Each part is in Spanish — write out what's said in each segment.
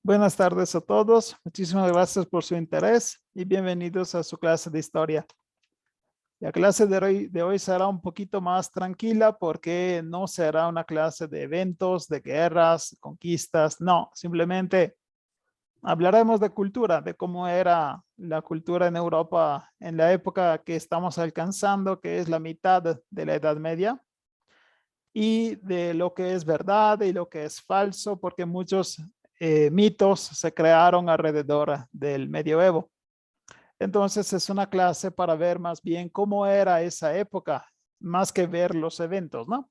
Buenas tardes a todos. Muchísimas gracias por su interés y bienvenidos a su clase de historia. La clase de hoy será un poquito más tranquila porque no será una clase de eventos, de guerras, conquistas. No, simplemente hablaremos de cultura, de cómo era la cultura en Europa en la época que estamos alcanzando, que es la mitad de la Edad Media, y de lo que es verdad y lo que es falso, porque muchos mitos se crearon alrededor del medioevo. Entonces es una clase para ver más bien cómo era esa época, más que ver los eventos, ¿no?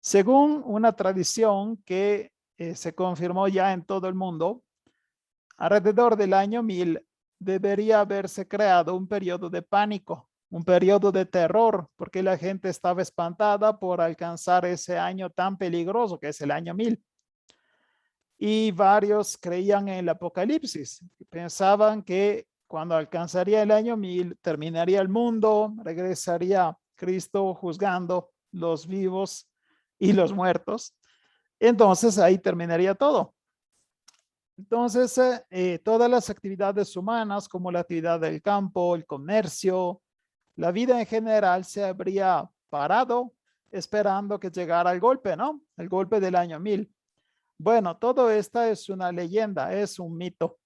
Según una tradición que se confirmó ya en todo el mundo, alrededor del año 1000 debería haberse creado un periodo de pánico, un periodo de terror, porque la gente estaba espantada por alcanzar ese año tan peligroso que es el año 1000. Y varios creían en el apocalipsis, pensaban que cuando alcanzaría el año 1000 terminaría el mundo, regresaría Cristo juzgando los vivos y los muertos. Entonces ahí terminaría todo. Entonces, todas las actividades humanas, como la actividad del campo, el comercio, la vida en general se habría parado esperando que llegara el golpe, ¿no? El golpe del año 1000. Bueno, todo esto es una leyenda, es un mito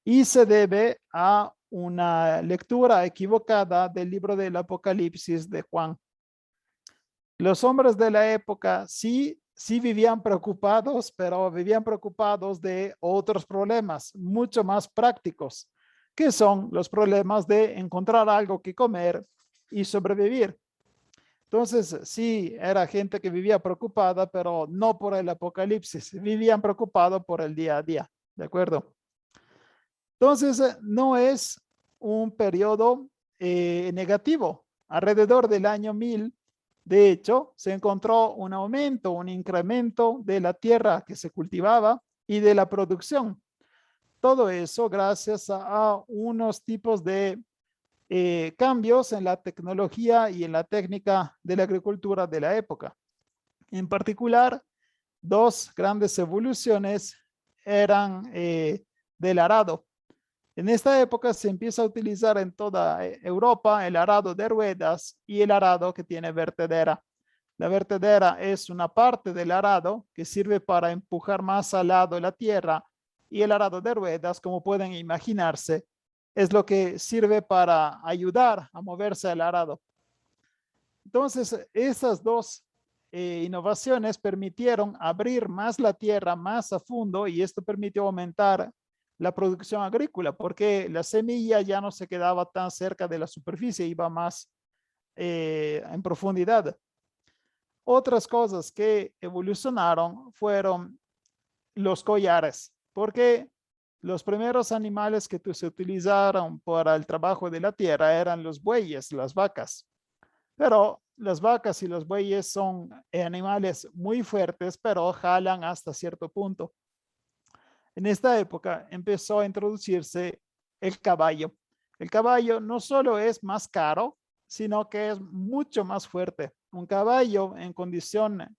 y se debe a una lectura equivocada del libro del Apocalipsis de Juan. Los hombres de la época sí vivían preocupados, pero vivían preocupados de otros problemas mucho más prácticos, que son los problemas de encontrar algo que comer y sobrevivir. Entonces, sí, era gente que vivía preocupada, pero no por el apocalipsis, vivían preocupados por el día a día, ¿de acuerdo? Entonces, no es un periodo negativo. Alrededor del año 1000, de hecho, se encontró un aumento, un incremento de la tierra que se cultivaba y de la producción. Todo eso gracias a unos tipos de cambios en la tecnología y en la técnica de la agricultura de la época. En particular, dos grandes evoluciones eran del arado. En esta época se empieza a utilizar en toda Europa el arado de ruedas y el arado que tiene vertedera. La vertedera es una parte del arado que sirve para empujar más al lado la tierra y el arado de ruedas, como pueden imaginarse, es lo que sirve para ayudar a moverse el arado. Entonces, esas dos innovaciones permitieron abrir más la tierra más a fondo y esto permitió aumentar la producción agrícola porque la semilla ya no se quedaba tan cerca de la superficie, iba más en profundidad. Otras cosas que evolucionaron fueron los collares, porque los primeros animales que se utilizaron para el trabajo de la tierra eran los bueyes, las vacas. Pero las vacas y los bueyes son animales muy fuertes, pero jalan hasta cierto punto. En esta época empezó a introducirse el caballo. El caballo no solo es más caro, sino que es mucho más fuerte. Un caballo en condición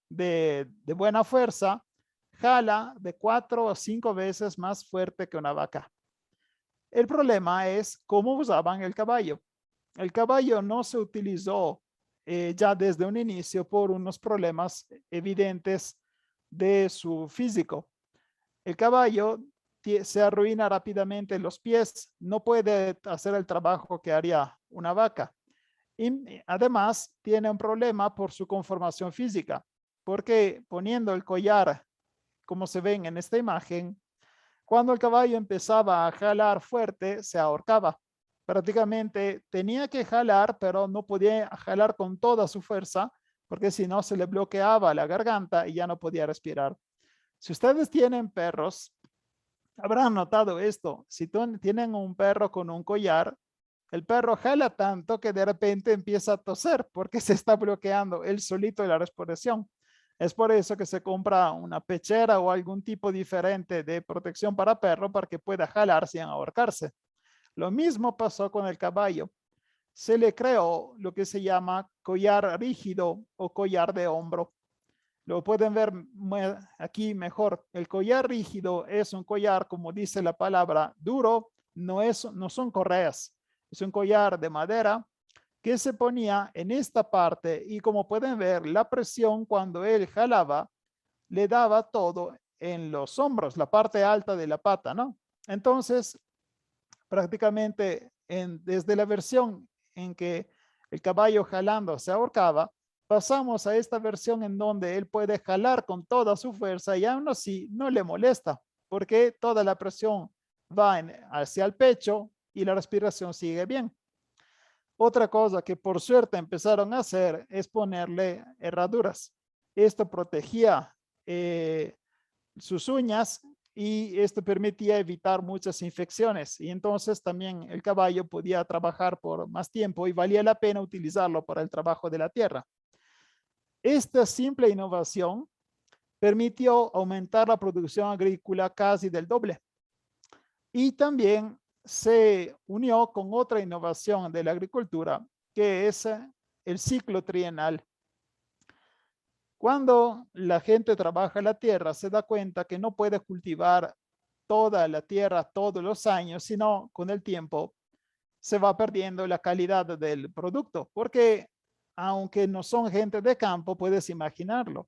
de buena fuerza jala de 4 o 5 veces más fuerte que una vaca. El problema es cómo usaban el caballo. El caballo no se utilizó ya desde un inicio por unos problemas evidentes de su físico. El caballo se arruina rápidamente los pies, no puede hacer el trabajo que haría una vaca. Y además tiene un problema por su conformación física, porque poniendo el collar, como se ven en esta imagen, cuando el caballo empezaba a jalar fuerte, se ahorcaba. Prácticamente tenía que jalar, pero no podía jalar con toda su fuerza, porque si no se le bloqueaba la garganta y ya no podía respirar. Si ustedes tienen perros, habrán notado esto. Si tienen un perro con un collar, el perro jala tanto que de repente empieza a toser porque se está bloqueando él solito la respiración. Es por eso que se compra una pechera o algún tipo diferente de protección para perro para que pueda jalar sin ahorcarse. Lo mismo pasó con el caballo. Se le creó lo que se llama collar rígido o collar de hombro. Lo pueden ver aquí mejor. El collar rígido es un collar, como dice la palabra, duro, no son correas. Es un collar de madera que se ponía en esta parte y como pueden ver, la presión cuando él jalaba le daba todo en los hombros, la parte alta de la pata, ¿no? Entonces, prácticamente desde la versión en que el caballo jalando se ahorcaba, pasamos a esta versión en donde él puede jalar con toda su fuerza y aún así no le molesta, porque toda la presión va hacia el pecho y la respiración sigue bien. Otra cosa que por suerte empezaron a hacer es ponerle herraduras. Esto protegía sus uñas y esto permitía evitar muchas infecciones y entonces también el caballo podía trabajar por más tiempo y valía la pena utilizarlo para el trabajo de la tierra. Esta simple innovación permitió aumentar la producción agrícola casi del doble y también se unió con otra innovación de la agricultura que es el ciclo trienal. Cuando la gente trabaja la tierra, se da cuenta que no puede cultivar toda la tierra todos los años, sino con el tiempo se va perdiendo la calidad del producto, porque aunque no son gente de campo, puedes imaginarlo.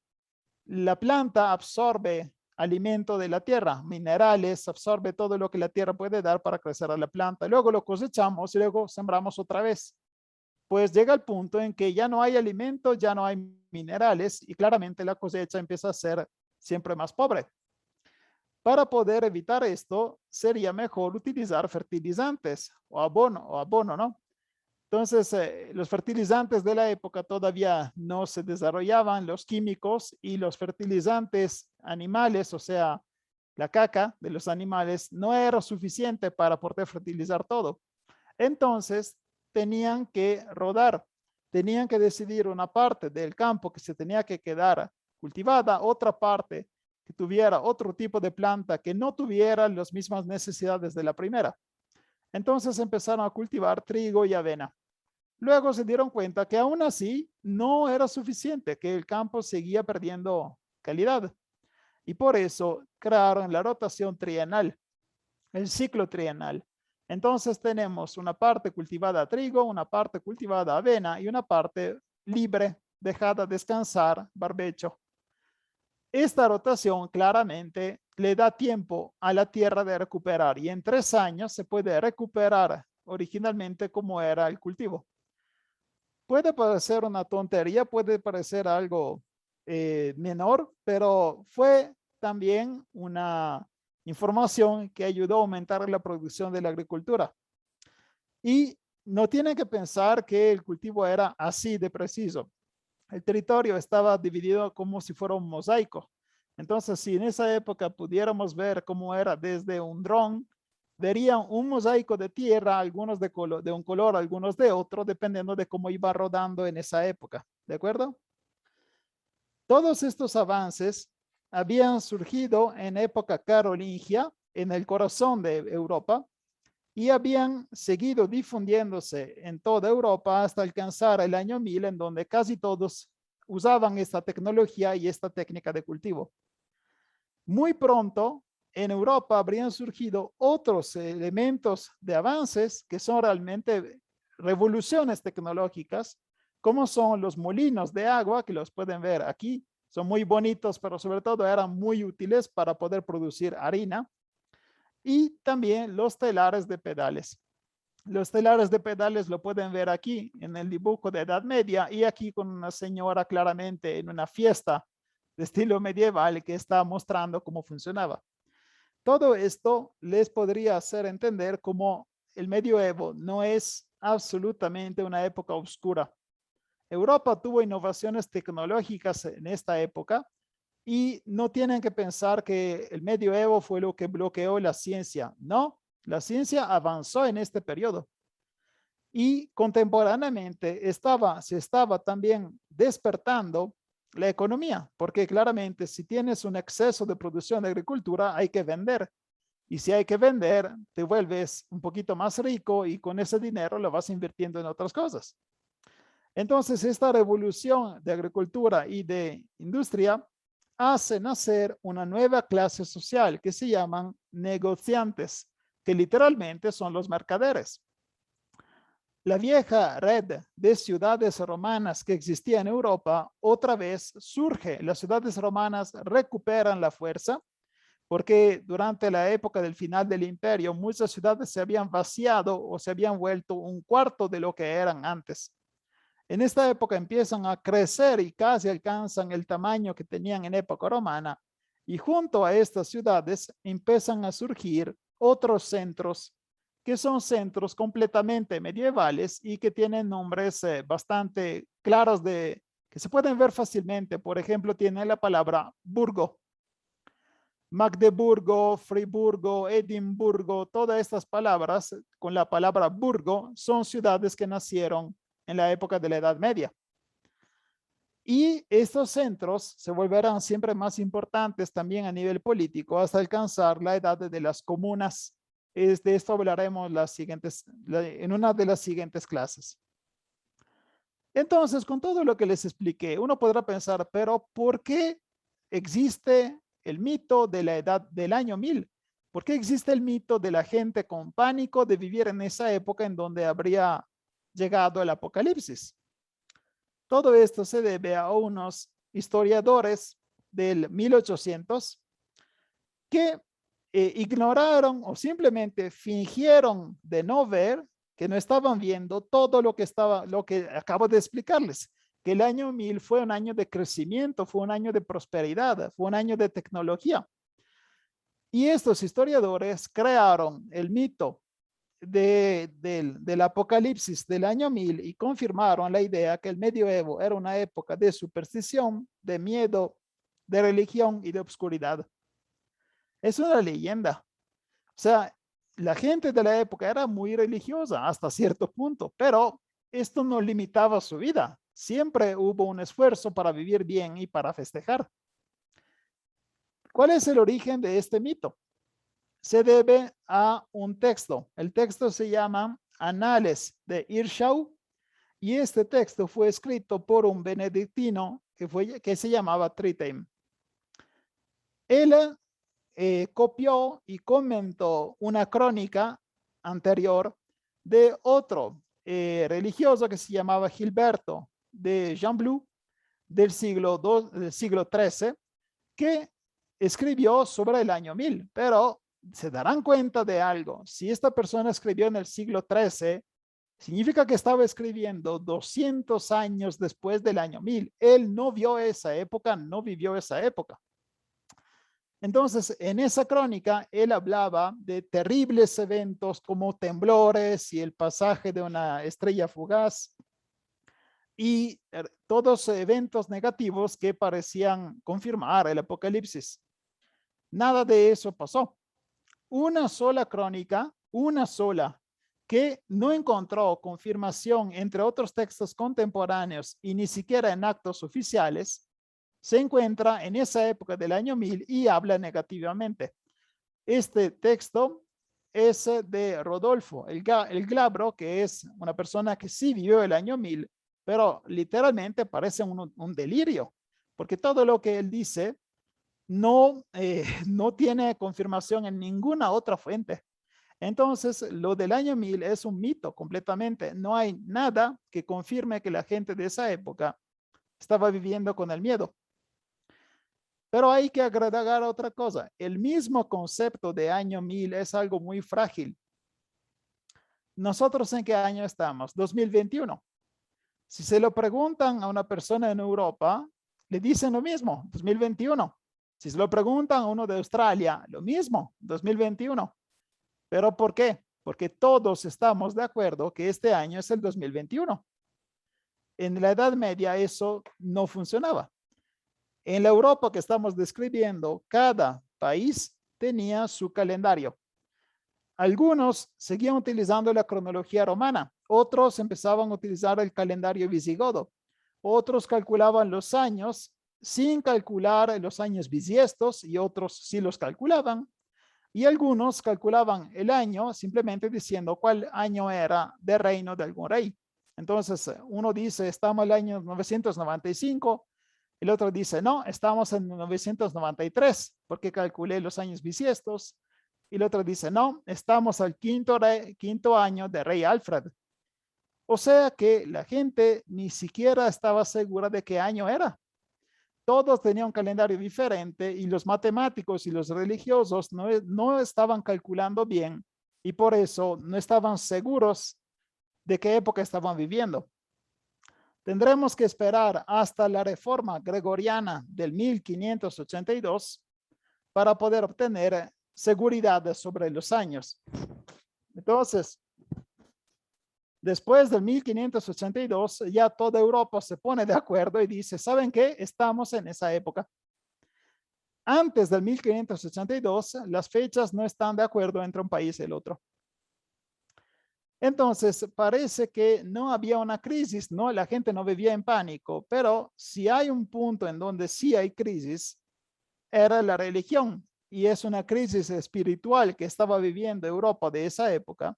La planta absorbe alimento de la tierra, minerales, absorbe todo lo que la tierra puede dar para crecer a la planta. Luego lo cosechamos y luego sembramos otra vez. Pues llega el punto en que ya no hay alimento, ya no hay minerales y claramente la cosecha empieza a ser siempre más pobre. Para poder evitar esto, sería mejor utilizar fertilizantes o abono, ¿no? Entonces, los fertilizantes de la época todavía no se desarrollaban, los químicos y los fertilizantes animales, o sea, la caca de los animales, no era suficiente para poder fertilizar todo. Entonces, tenían que rodar, tenían que decidir una parte del campo que se tenía que quedar cultivada, otra parte que tuviera otro tipo de planta que no tuviera las mismas necesidades de la primera. Entonces empezaron a cultivar trigo y avena. Luego se dieron cuenta que aún así no era suficiente, que el campo seguía perdiendo calidad. Y por eso crearon la rotación trienal, el ciclo trienal. Entonces tenemos una parte cultivada trigo, una parte cultivada avena y una parte libre, dejada descansar, barbecho. Esta rotación claramente le da tiempo a la tierra de recuperar y en 3 años se puede recuperar originalmente como era el cultivo. Puede parecer una tontería, puede parecer algo menor, pero fue también una información que ayudó a aumentar la producción de la agricultura. Y no tienen que pensar que el cultivo era así de preciso. El territorio estaba dividido como si fuera un mosaico. Entonces, si en esa época pudiéramos ver cómo era desde un dron, verían un mosaico de tierra, algunos de un color, algunos de otro, dependiendo de cómo iba rodando en esa época. ¿De acuerdo? Todos estos avances habían surgido en época carolingia, en el corazón de Europa, y habían seguido difundiéndose en toda Europa hasta alcanzar el año 1000, en donde casi todos usaban esta tecnología y esta técnica de cultivo. Muy pronto, en Europa habrían surgido otros elementos de avances que son realmente revoluciones tecnológicas, como son los molinos de agua, que los pueden ver aquí. Son muy bonitos, pero sobre todo eran muy útiles para poder producir harina. Y también los telares de pedales. Los telares de pedales lo pueden ver aquí en el dibujo de Edad Media y aquí con una señora claramente en una fiesta de estilo medieval que está mostrando cómo funcionaba. Todo esto les podría hacer entender cómo el medioevo no es absolutamente una época oscura. Europa tuvo innovaciones tecnológicas en esta época y no tienen que pensar que el medioevo fue lo que bloqueó la ciencia. No, la ciencia avanzó en este periodo. Y contemporáneamente se estaba también despertando la economía, porque claramente si tienes un exceso de producción de agricultura hay que vender. Y si hay que vender, te vuelves un poquito más rico y con ese dinero lo vas invirtiendo en otras cosas. Entonces, esta revolución de agricultura y de industria hace nacer una nueva clase social que se llaman negociantes, que literalmente son los mercaderes. La vieja red de ciudades romanas que existía en Europa otra vez surge. Las ciudades romanas recuperan la fuerza porque durante la época del final del imperio muchas ciudades se habían vaciado o se habían vuelto un cuarto de lo que eran antes. En esta época empiezan a crecer y casi alcanzan el tamaño que tenían en época romana. Y junto a estas ciudades empiezan a surgir otros centros que son centros completamente medievales y que tienen nombres bastante claros que se pueden ver fácilmente. Por ejemplo, tiene la palabra Burgo. Magdeburgo, Friburgo, Edimburgo, todas estas palabras con la palabra Burgo son ciudades que nacieron en la época de la Edad Media. Y estos centros se volverán siempre más importantes también a nivel político hasta alcanzar la edad de las comunas. De esto hablaremos en una de las siguientes clases. Entonces, con todo lo que les expliqué, uno podrá pensar, pero ¿por qué existe el mito de la edad del año 1000? ¿Por qué existe el mito de la gente con pánico de vivir en esa época en donde habría llegado el apocalipsis? Todo esto se debe a unos historiadores del 1800 que ignoraron o simplemente fingieron de no ver, que no estaban viendo todo lo que acabo de explicarles, que el año 1000 fue un año de crecimiento, fue un año de prosperidad, fue un año de tecnología. Y estos historiadores crearon el mito del apocalipsis del año 1000 y confirmaron la idea que el medioevo era una época de superstición, de miedo, de religión y de oscuridad. Es una leyenda. O sea, la gente de la época era muy religiosa hasta cierto punto, pero esto no limitaba su vida. Siempre hubo un esfuerzo para vivir bien y para festejar. ¿Cuál es el origen de este mito? Se debe a un texto. El texto se llama Anales de Hirschau y este texto fue escrito por un benedictino que se llamaba Tritheim. Él copió y comentó una crónica anterior de otro religioso que se llamaba Gilberto de Gembloux del siglo XIII, que escribió sobre el año 1000, pero se darán cuenta de algo. Si esta persona escribió en el siglo XIII, significa que estaba escribiendo 200 años después del año 1000. Él no vio esa época, no vivió esa época. Entonces, en esa crónica, él hablaba de terribles eventos como temblores y el pasaje de una estrella fugaz y todos eventos negativos que parecían confirmar el apocalipsis. Nada de eso pasó. Una sola crónica, una sola, que no encontró confirmación entre otros textos contemporáneos y ni siquiera en actos oficiales, se encuentra en esa época del año 1000 y habla negativamente. Este texto es de Rodolfo, el Glabro, que es una persona que sí vivió el año 1000, pero literalmente parece un delirio, porque todo lo que él dice no tiene confirmación en ninguna otra fuente. Entonces, lo del año 1000 es un mito completamente. No hay nada que confirme que la gente de esa época estaba viviendo con el miedo. Pero hay que agregar otra cosa. El mismo concepto de año 1000 es algo muy frágil. ¿Nosotros en qué año estamos? 2021. Si se lo preguntan a una persona en Europa, le dicen lo mismo, 2021. Si se lo preguntan a uno de Australia, lo mismo, 2021. ¿Pero por qué? Porque todos estamos de acuerdo que este año es el 2021. En la Edad Media eso no funcionaba. En la Europa que estamos describiendo, cada país tenía su calendario. Algunos seguían utilizando la cronología romana, otros empezaban a utilizar el calendario visigodo, otros calculaban los años sin calcular los años bisiestos y otros sí los calculaban, y algunos calculaban el año simplemente diciendo cuál año era de reino de algún rey. Entonces, uno dice, estamos en el año 995, el otro dice, no, estamos en 993, porque calculé los años bisiestos. Y el otro dice, no, estamos al quinto año de rey Alfred. O sea que la gente ni siquiera estaba segura de qué año era. Todos tenían un calendario diferente y los matemáticos y los religiosos no estaban calculando bien y por eso no estaban seguros de qué época estaban viviendo. Tendremos que esperar hasta la reforma gregoriana del 1582 para poder obtener seguridad sobre los años. Entonces, después del 1582, ya toda Europa se pone de acuerdo y dice, ¿saben qué? Estamos en esa época. Antes del 1582, las fechas no están de acuerdo entre un país y el otro. Entonces, parece que no había una crisis, ¿no? La gente no vivía en pánico, pero si hay un punto en donde sí hay crisis, era la religión. Y es una crisis espiritual que estaba viviendo Europa de esa época,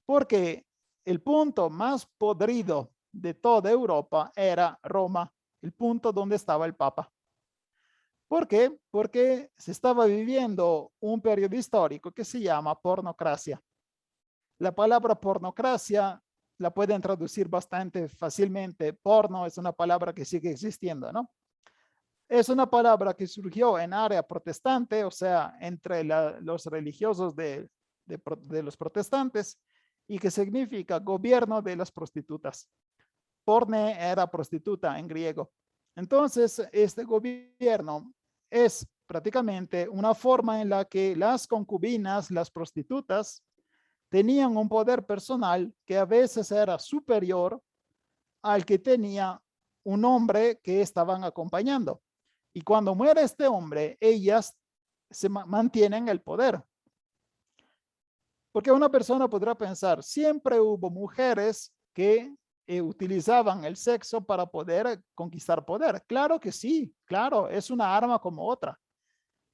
porque el punto más podrido de toda Europa era Roma, el punto donde estaba el Papa. ¿Por qué? Porque se estaba viviendo un periodo histórico que se llama pornocracia. La palabra pornocracia la pueden traducir bastante fácilmente. Porno es una palabra que sigue existiendo, ¿no? Es una palabra que surgió en área protestante, o sea, entre los religiosos de los protestantes, y que significa gobierno de las prostitutas. Porne era prostituta en griego. Entonces, este gobierno es prácticamente una forma en la que las concubinas, las prostitutas, tenían un poder personal que a veces era superior al que tenía un hombre que estaban acompañando. Y cuando muere este hombre, ellas se mantienen el poder. Porque una persona podrá pensar, siempre hubo mujeres que utilizaban el sexo para poder conquistar poder. Claro que sí, claro, es una arma como otra.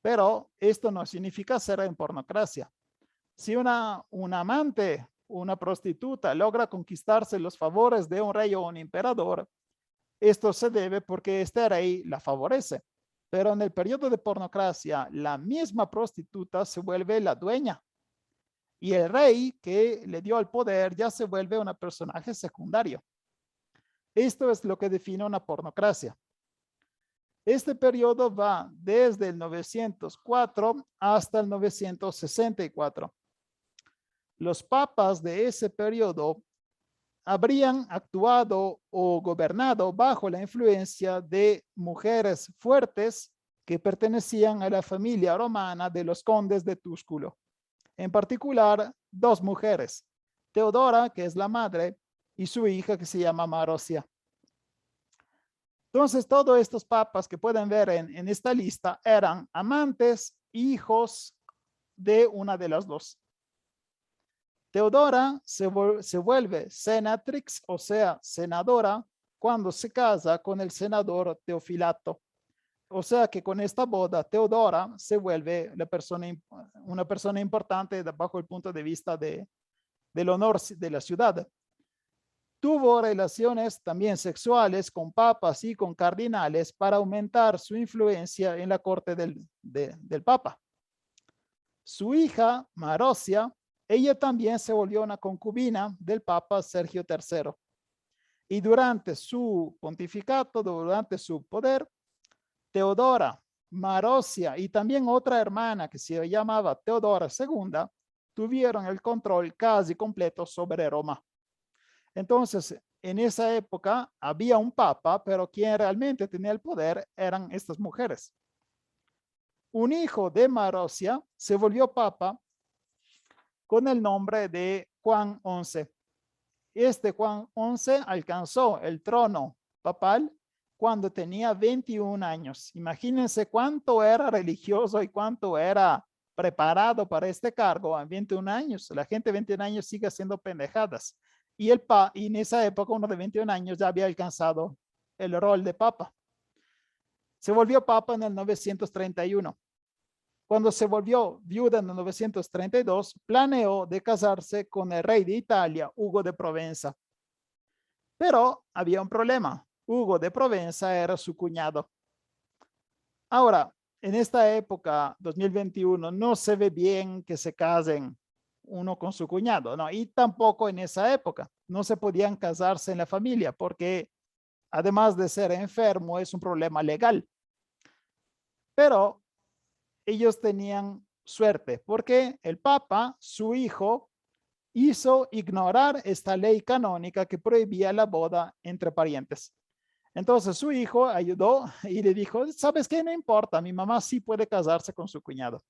Pero esto no significa ser en pornocracia. Si una amante, una prostituta logra conquistarse los favores de un rey o un emperador, esto se debe porque este rey la favorece. Pero en el periodo de pornocracia, la misma prostituta se vuelve la dueña. Y el rey que le dio el poder ya se vuelve un personaje secundario. Esto es lo que define una pornocracia. Este periodo va desde el 904 hasta el 964. Los papas de ese periodo habrían actuado o gobernado bajo la influencia de mujeres fuertes que pertenecían a la familia romana de los condes de Túsculo. En particular, dos mujeres, Teodora, que es la madre, y su hija, que se llama Marosia. Entonces, todos estos papas que pueden ver en esta lista eran amantes, hijos de una de las dos. Teodora se vuelve senatrix, o sea, senadora, cuando se casa con el senador Teofilato. O sea que con esta boda, Teodora se vuelve una persona importante bajo el punto de vista del honor de la ciudad. Tuvo relaciones también sexuales con papas y con cardinales para aumentar su influencia en la corte del papa. Su hija, Marosia, ella también se volvió una concubina del papa Sergio III. Y durante su pontificato, durante su poder, Teodora, Marosia y también otra hermana que se llamaba Teodora II tuvieron el control casi completo sobre Roma. Entonces, en esa época había un papa, pero quien realmente tenía el poder eran estas mujeres. Un hijo de Marosia se volvió papa con el nombre de Juan XI. Este Juan XI alcanzó el trono papal cuando tenía 21 años. Imagínense cuánto era religioso y cuánto era preparado para este cargo a 21 años. La gente de 21 años sigue haciendo pendejadas. Y en esa época, uno de 21 años ya había alcanzado el rol de papa. Se volvió papa en el 931. Cuando se volvió viuda en el 932, planeó de casarse con el rey de Italia, Hugo de Provenza. Pero había un problema. Hugo de Provenza era su cuñado. Ahora, en esta época, 2021, no se ve bien que se casen uno con su cuñado, ¿no? Y tampoco en esa época. No se podían casarse en la familia porque, además de ser enfermo, es un problema legal. Pero ellos tenían suerte porque el Papa, su hijo, hizo ignorar esta ley canónica que prohibía la boda entre parientes. Entonces su hijo ayudó y le dijo, ¿sabes qué? No importa, mi mamá sí puede casarse con su cuñado.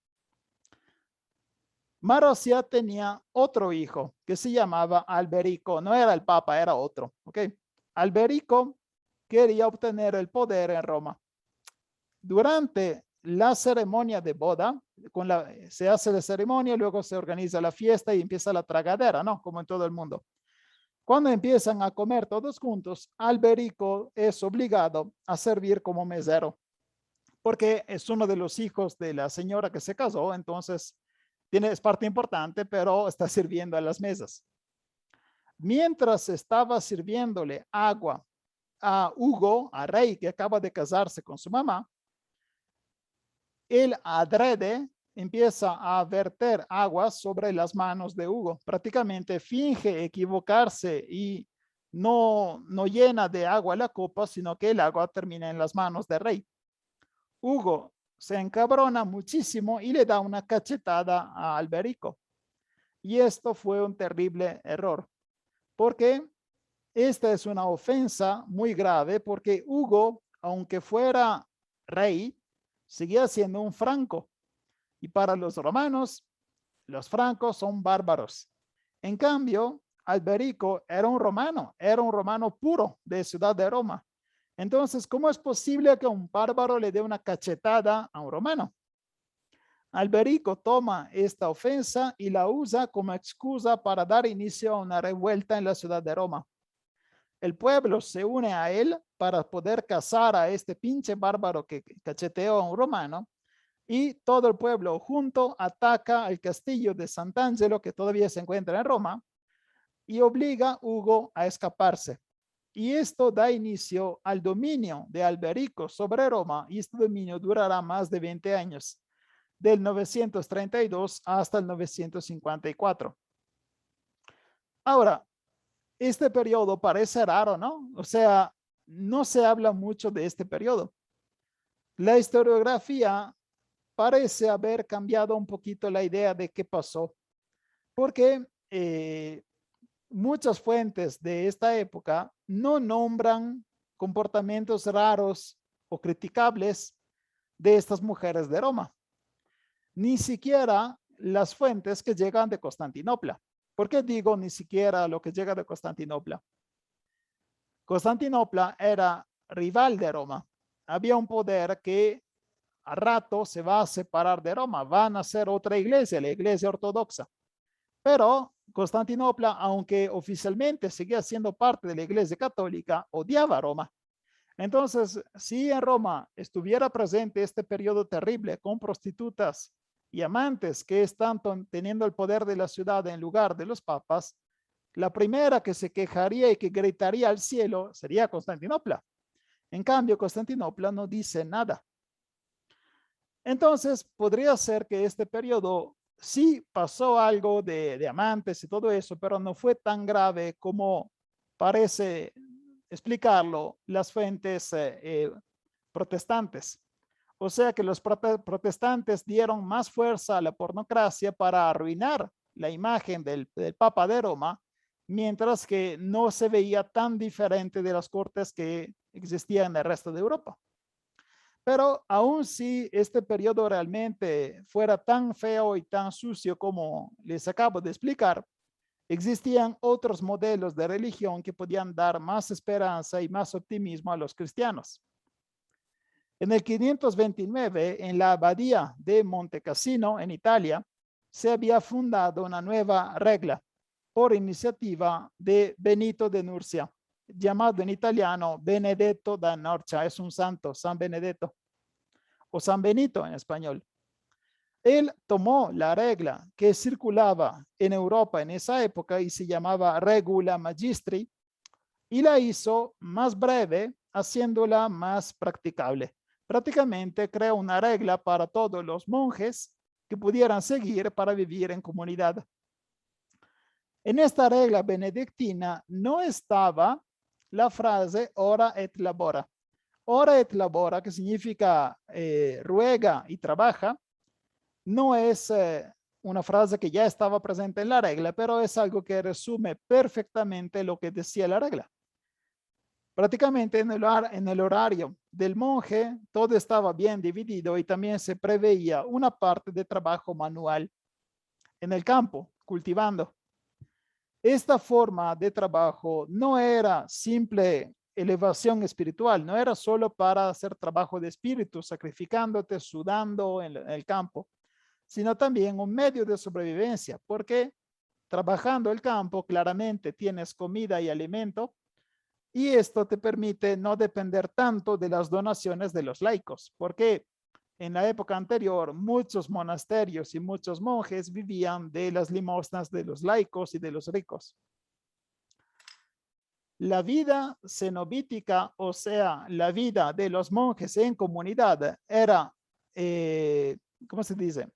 Marozia tenía otro hijo que se llamaba Alberico, no era el Papa, era otro, ¿ok? Alberico quería obtener el poder en Roma. Durante la ceremonia de boda, se hace la ceremonia, luego se organiza la fiesta y empieza la tragadera, ¿no? Como en todo el mundo. Cuando empiezan a comer todos juntos, Alberico es obligado a servir como mesero, porque es uno de los hijos de la señora que se casó, entonces es parte importante, pero está sirviendo a las mesas. Mientras estaba sirviéndole agua a Hugo, a Rey, que acaba de casarse con su mamá, él adrede empieza a verter agua sobre las manos de Hugo. Prácticamente finge equivocarse y no llena de agua la copa, sino que el agua termina en las manos de Rey. Hugo se encabrona muchísimo y le da una cachetada a Alberico. Y esto fue un terrible error, porque esta es una ofensa muy grave, porque Hugo, aunque fuera rey, seguía siendo un franco. Y para los romanos, los francos son bárbaros. En cambio, Alberico era un romano puro de Ciudad de Roma. Entonces, ¿cómo es posible que un bárbaro le dé una cachetada a un romano? Alberico toma esta ofensa y la usa como excusa para dar inicio a una revuelta en la ciudad de Roma. El pueblo se une a él para poder cazar a este pinche bárbaro que cacheteó a un romano, y todo el pueblo junto ataca al castillo de Sant'Angelo, que todavía se encuentra en Roma, y obliga a Hugo a escaparse. Y esto da inicio al dominio de Alberico sobre Roma, y este dominio durará más de 20 años, del 932 hasta el 954. Ahora, este periodo parece raro, ¿no? O sea, no se habla mucho de este periodo. La historiografía parece haber cambiado un poquito la idea de qué pasó, porque muchas fuentes de esta época no nombran comportamientos raros o criticables de estas mujeres de Roma, ni siquiera las fuentes que llegan de Constantinopla. ¿Por qué digo ni siquiera lo que llega de Constantinopla? Constantinopla era rival de Roma. Había un poder que a rato se va a separar de Roma, van a ser otra iglesia, la iglesia ortodoxa. Pero Constantinopla, aunque oficialmente seguía siendo parte de la iglesia católica, odiaba a Roma. Entonces, si en Roma estuviera presente este periodo terrible con prostitutas y amantes que están teniendo el poder de la ciudad en lugar de los papas, la primera que se quejaría y que gritaría al cielo sería Constantinopla. En cambio, Constantinopla no dice nada. Entonces, podría ser que este periodo sí pasó algo de amantes y todo eso, pero no fue tan grave como parece explicarlo las fuentes protestantes. O sea que los protestantes dieron más fuerza a la pornocracia para arruinar la imagen del Papa de Roma, mientras que no se veía tan diferente de las cortes que existían en el resto de Europa. Pero aún si este periodo realmente fuera tan feo y tan sucio como les acabo de explicar, existían otros modelos de religión que podían dar más esperanza y más optimismo a los cristianos. En el 529, en la abadía de Montecassino, en Italia, se había fundado una nueva regla por iniciativa de Benito de Nursia, llamado en italiano Benedetto da Norcia, es un santo, San Benedetto, o San Benito en español. Él tomó la regla que circulaba en Europa en esa época y se llamaba Regula Magistri, y la hizo más breve, haciéndola más practicable. Prácticamente creó una regla para todos los monjes que pudieran seguir para vivir en comunidad. En esta regla benedictina no estaba la frase ora et labora. Ora et labora, que significa ruega y trabaja, no es una frase que ya estaba presente en la regla, pero es algo que resume perfectamente lo que decía la regla. Prácticamente en el horario del monje todo estaba bien dividido y también se preveía una parte de trabajo manual en el campo, cultivando. Esta forma de trabajo no era simple elevación espiritual, no era solo para hacer trabajo de espíritu, sacrificándote, sudando en el campo, sino también un medio de sobrevivencia, porque trabajando el campo claramente tienes comida y alimento, y esto te permite no depender tanto de las donaciones de los laicos, porque en la época anterior muchos monasterios y muchos monjes vivían de las limosnas de los laicos y de los ricos. La vida cenobítica, o sea, la vida de los monjes en comunidad era, ¿cómo se dice?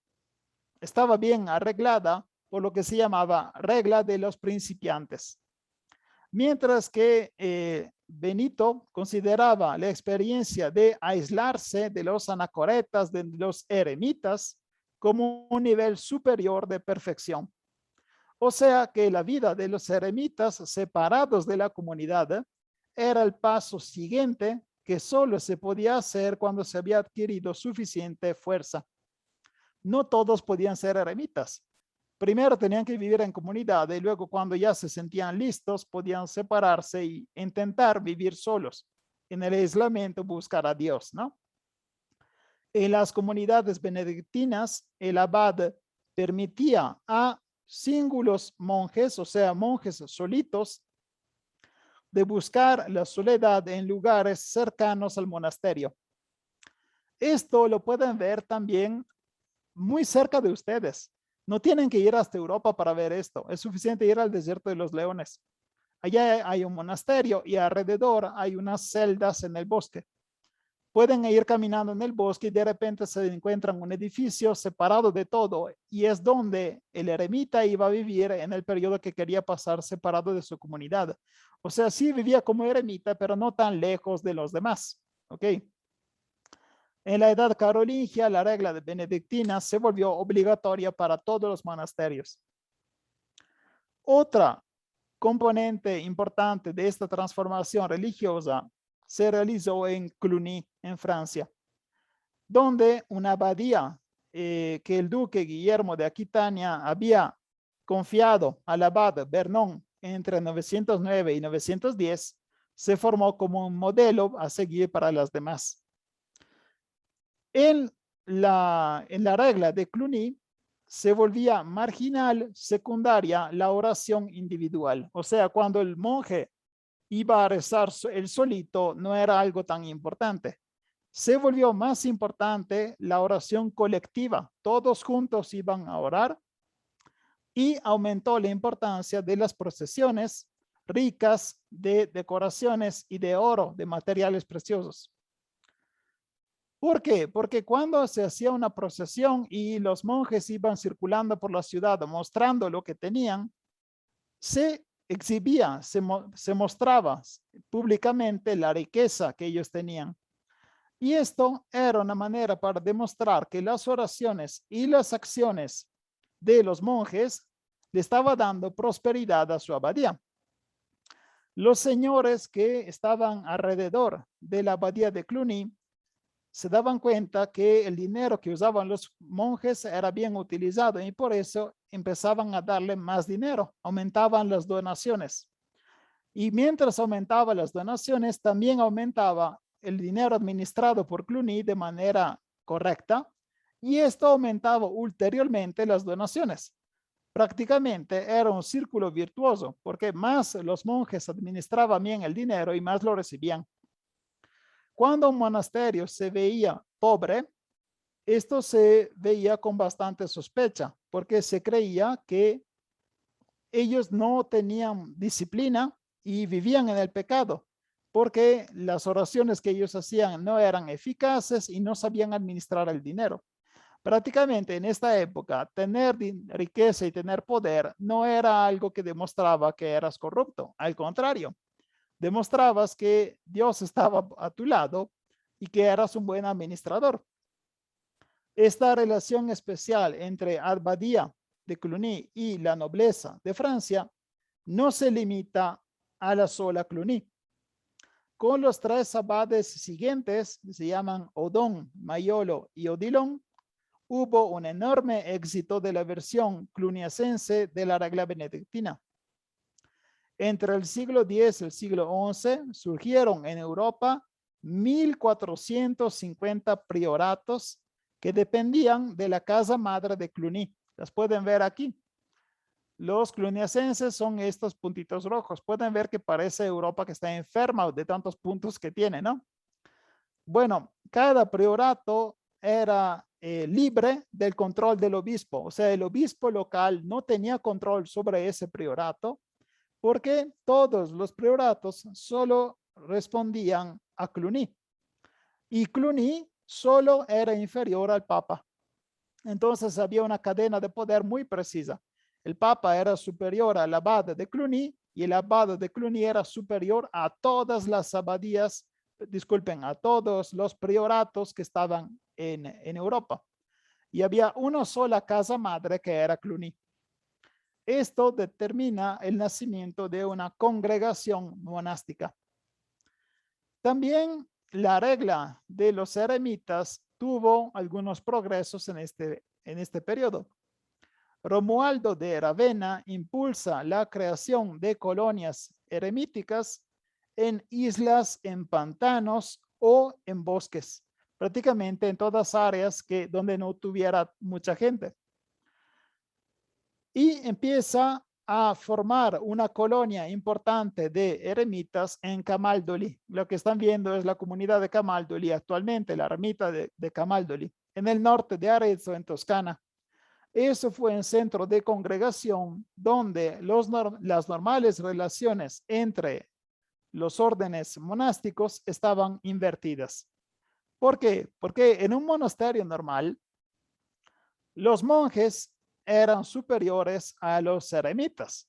Estaba bien arreglada por lo que se llamaba regla de los principiantes. Mientras que Benito consideraba la experiencia de aislarse de los anacoretas, de los eremitas, como un nivel superior de perfección. O sea que la vida de los eremitas separados de la comunidad era el paso siguiente que solo se podía hacer cuando se había adquirido suficiente fuerza. No todos podían ser eremitas. Primero tenían que vivir en comunidad y luego cuando ya se sentían listos podían separarse y intentar vivir solos. En el aislamiento buscar a Dios, ¿no? En las comunidades benedictinas, el abad permitía a singulos monjes, o sea, monjes solitos, de buscar la soledad en lugares cercanos al monasterio. Esto lo pueden ver también muy cerca de ustedes. No tienen que ir hasta Europa para ver esto. Es suficiente ir al desierto de los leones. Allá hay un monasterio y alrededor hay unas celdas en el bosque. Pueden ir caminando en el bosque y de repente se encuentran un edificio separado de todo y es donde el eremita iba a vivir en el periodo que quería pasar separado de su comunidad. O sea, sí vivía como eremita, pero no tan lejos de los demás. ¿Ok? En la edad carolingia, la regla de benedictina se volvió obligatoria para todos los monasterios. Otra componente importante de esta transformación religiosa se realizó en Cluny, en Francia, donde una abadía que el duque Guillermo de Aquitania había confiado al abad Vernon entre 909 y 910, se formó como un modelo a seguir para las demás. En la regla de Cluny se volvía marginal, secundaria, la oración individual. O sea, cuando el monje iba a rezar él solito, no era algo tan importante. Se volvió más importante la oración colectiva. Todos juntos iban a orar y aumentó la importancia de las procesiones ricas de decoraciones y de oro, de materiales preciosos. ¿Por qué? Porque cuando se hacía una procesión y los monjes iban circulando por la ciudad mostrando lo que tenían, se exhibía, se mostraba públicamente la riqueza que ellos tenían. Y esto era una manera para demostrar que las oraciones y las acciones de los monjes le estaba dando prosperidad a su abadía. Los señores que estaban alrededor de la abadía de Cluny se daban cuenta que el dinero que usaban los monjes era bien utilizado y por eso empezaban a darle más dinero, aumentaban las donaciones. Y mientras aumentaban las donaciones, también aumentaba el dinero administrado por Cluny de manera correcta y esto aumentaba ulteriormente las donaciones. Prácticamente era un círculo virtuoso porque más los monjes administraban bien el dinero y más lo recibían. Cuando un monasterio se veía pobre, esto se veía con bastante sospecha, porque se creía que ellos no tenían disciplina y vivían en el pecado, porque las oraciones que ellos hacían no eran eficaces y no sabían administrar el dinero. Prácticamente en esta época, tener riqueza y tener poder no era algo que demostraba que eras corrupto. Al contrario, demostrabas que Dios estaba a tu lado y que eras un buen administrador. Esta relación especial entre Abadía de Cluny y la nobleza de Francia no se limita a la sola Cluny. Con los tres abades siguientes, que se llaman Odón, Mayolo y Odilon, hubo un enorme éxito de la versión cluniacense de la regla benedictina. Entre el siglo X y el siglo XI surgieron en Europa 1450 prioratos que dependían de la casa madre de Cluny. Las pueden ver aquí. Los cluniacenses son estos puntitos rojos. Pueden ver que parece Europa que está enferma de tantos puntos que tiene, ¿no? Bueno, cada priorato era libre del control del obispo. O sea, el obispo local no tenía control sobre ese priorato porque todos los prioratos solo respondían a Cluny. Y Cluny solo era inferior al Papa. Entonces había una cadena de poder muy precisa. El Papa era superior al abad de Cluny y el abad de Cluny era superior a todas las abadías, disculpen, a todos los prioratos que estaban en Europa. Y había una sola casa madre que era Cluny. Esto determina el nacimiento de una congregación monástica. También la regla de los eremitas tuvo algunos progresos en este periodo. Romualdo de Ravenna impulsa la creación de colonias eremíticas en islas, en pantanos o en bosques, prácticamente en todas áreas donde no tuviera mucha gente. Y empieza a formar una colonia importante de eremitas en Camaldoli. Lo que están viendo es la comunidad de Camaldoli actualmente, la ermita de Camaldoli, en el norte de Arezzo, en Toscana. Eso fue un centro de congregación donde las normales relaciones entre los órdenes monásticos estaban invertidas. ¿Por qué? Porque en un monasterio normal, los monjes eran superiores a los eremitas.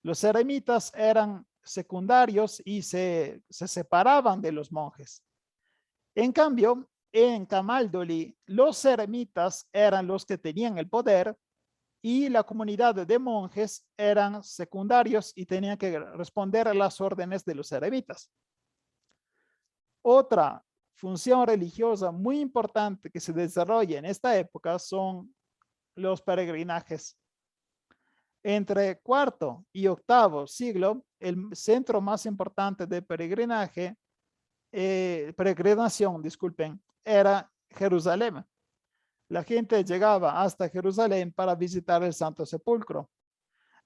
Los eremitas eran secundarios y se separaban de los monjes. En cambio, en Camaldoli, los eremitas eran los que tenían el poder y la comunidad de monjes eran secundarios y tenían que responder a las órdenes de los eremitas. Otra función religiosa muy importante que se desarrolla en esta época son los peregrinajes. Entre cuarto y octavo siglo, el centro más importante de peregrinación, disculpen, era Jerusalén. La gente llegaba hasta Jerusalén para visitar el Santo Sepulcro.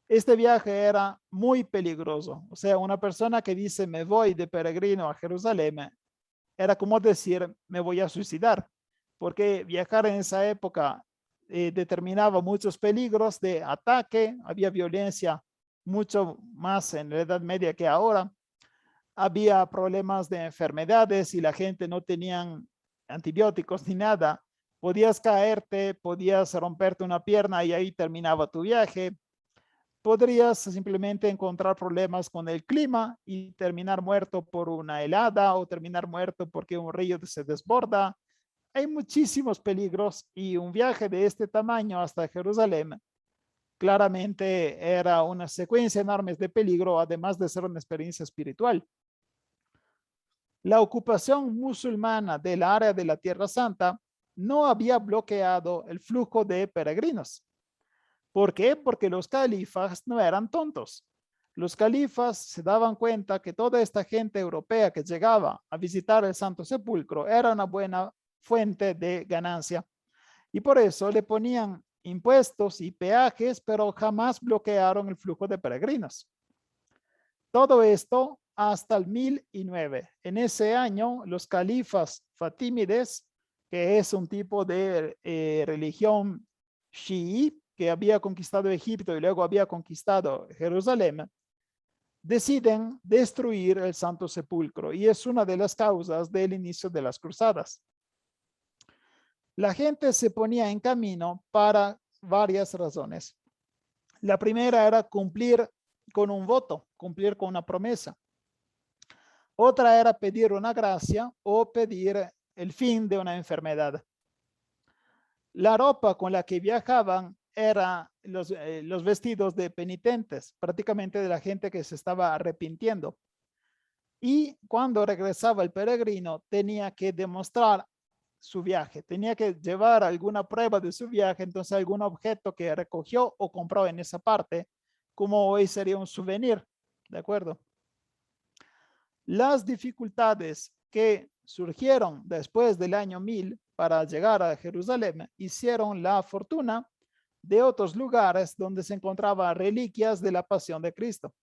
Este viaje era muy peligroso. O sea, una persona que dice me voy de peregrino a Jerusalén, era como decir me voy a suicidar, porque viajar en esa época determinaba muchos peligros de ataque, había violencia mucho más en la Edad Media que ahora, había problemas de enfermedades y la gente no tenía antibióticos ni nada, podías caerte, podías romperte una pierna y ahí terminaba tu viaje, podrías simplemente encontrar problemas con el clima y terminar muerto por una helada o terminar muerto porque un río se desborda. Hay muchísimos peligros y un viaje de este tamaño hasta Jerusalén claramente era una secuencia enorme de peligro, además de ser una experiencia espiritual. La ocupación musulmana del área de la Tierra Santa no había bloqueado el flujo de peregrinos. ¿Por qué? Porque los califas no eran tontos. Los califas se daban cuenta que toda esta gente europea que llegaba a visitar el Santo Sepulcro era una buena fuente de ganancia. Y por eso le ponían impuestos y peajes, pero jamás bloquearon el flujo de peregrinos. Todo esto hasta el 1009. En ese año, los califas fatímides, que es un tipo de religión chií, que había conquistado Egipto y luego había conquistado Jerusalén, deciden destruir el Santo Sepulcro y es una de las causas del inicio de las cruzadas. La gente se ponía en camino para varias razones. La primera era cumplir con un voto, cumplir con una promesa. Otra era pedir una gracia o pedir el fin de una enfermedad. La ropa con la que viajaban eran los vestidos de penitentes, prácticamente de la gente que se estaba arrepintiendo. Y cuando regresaba el peregrino, tenía que demostrar su viaje, tenía que llevar alguna prueba de su viaje, entonces algún objeto que recogió o compró en esa parte, como hoy sería un souvenir, ¿de acuerdo? Las dificultades que surgieron después del año 1000 para llegar a Jerusalén hicieron la fortuna de otros lugares donde se encontraban reliquias de la pasión de Cristo.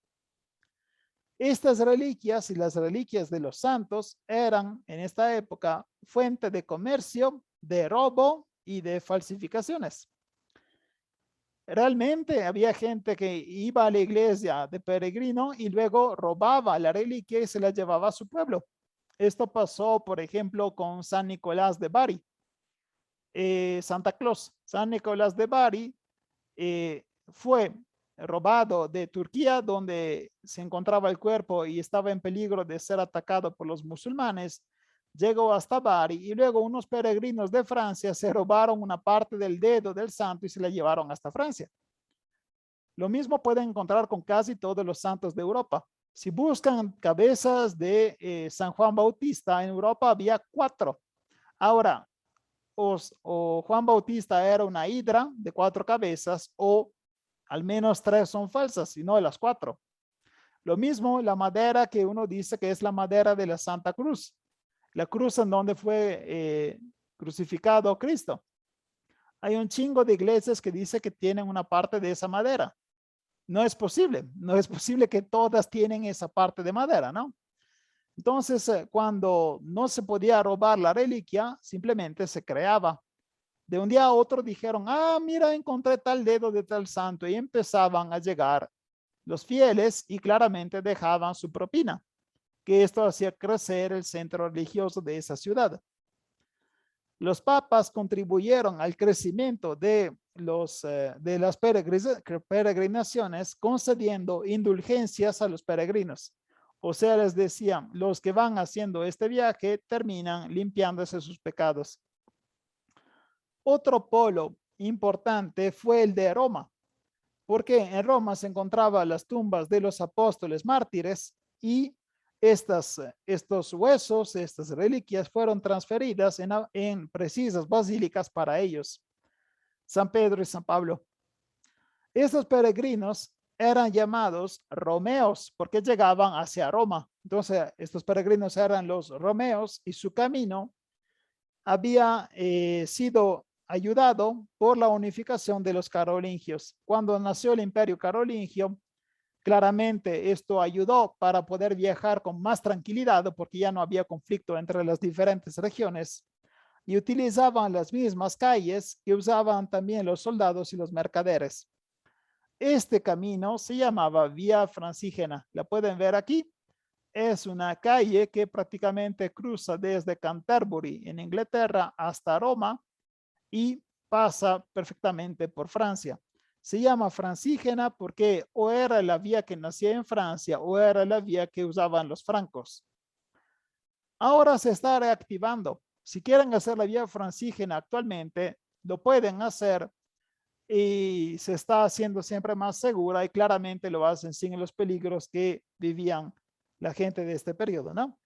Estas reliquias y las reliquias de los santos eran en esta época fuente de comercio, de robo y de falsificaciones. Realmente había gente que iba a la iglesia de peregrino y luego robaba la reliquia y se la llevaba a su pueblo. Esto pasó, por ejemplo, con San Nicolás de Bari. Santa Claus, San Nicolás de Bari fue robado de Turquía, donde se encontraba el cuerpo y estaba en peligro de ser atacado por los musulmanes. Llegó hasta Bari y luego unos peregrinos de Francia se robaron una parte del dedo del santo y se la llevaron hasta Francia. Lo mismo pueden encontrar con casi todos los santos de Europa. Si buscan cabezas de San Juan Bautista, en Europa había 4. Ahora, o Juan Bautista era una hidra de 4 cabezas o al menos 3 son falsas y no las 4. Lo mismo la madera que uno dice que es la madera de la Santa Cruz, la cruz en donde fue crucificado Cristo. Hay un chingo de iglesias que dice que tienen una parte de esa madera. No es posible que todas tienen esa parte de madera, ¿no? Entonces, cuando no se podía robar la reliquia, simplemente se creaba. De un día a otro dijeron, mira, encontré tal dedo de tal santo, y empezaban a llegar los fieles y claramente dejaban su propina, que esto hacía crecer el centro religioso de esa ciudad. Los papas contribuyeron al crecimiento de las peregrinaciones concediendo indulgencias a los peregrinos. O sea, les decían, los que van haciendo este viaje terminan limpiándose sus pecados. Otro polo importante fue el de Roma, porque en Roma se encontraban las tumbas de los apóstoles mártires y estos huesos, estas reliquias fueron transferidas en precisas basílicas para ellos, San Pedro y San Pablo. Estos peregrinos eran llamados romeos porque llegaban hacia Roma. Entonces, estos peregrinos eran los romeos y su camino había sido ayudado por la unificación de los carolingios. Cuando nació el imperio carolingio, claramente esto ayudó para poder viajar con más tranquilidad porque ya no había conflicto entre las diferentes regiones y utilizaban las mismas calles que usaban también los soldados y los mercaderes. Este camino se llamaba Vía Francígena. La pueden ver aquí. Es una calle que prácticamente cruza desde Canterbury en Inglaterra hasta Roma y pasa perfectamente por Francia. Se llama Francígena porque o era la vía que nacía en Francia o era la vía que usaban los francos. Ahora se está reactivando. Si quieren hacer la vía Francígena actualmente, lo pueden hacer y se está haciendo siempre más segura y claramente lo hacen sin los peligros que vivían la gente de este periodo, ¿no?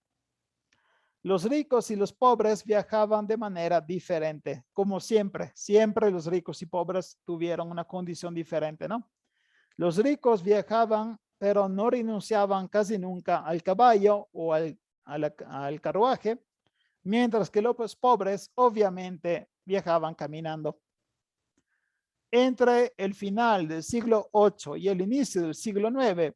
Los ricos y los pobres viajaban de manera diferente, como siempre. Siempre los ricos y pobres tuvieron una condición diferente, ¿no? Los ricos viajaban, pero no renunciaban casi nunca al caballo o al carruaje, mientras que los pobres obviamente viajaban caminando. Entre el final del siglo VIII y el inicio del siglo IX,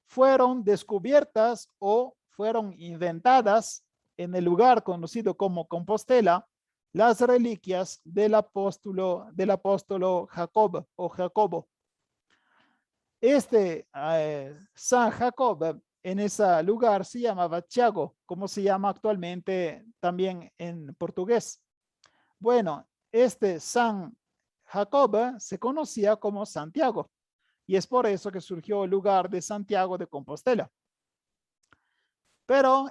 fueron descubiertas o fueron inventadas en el lugar conocido como Compostela las reliquias del apóstolo Jacobo. San Jacob en ese lugar se llamaba Tiago, como se llama actualmente también en portugués. Bueno, San Jacob se conocía como Santiago y es por eso que surgió el lugar de Santiago de Compostela. Pero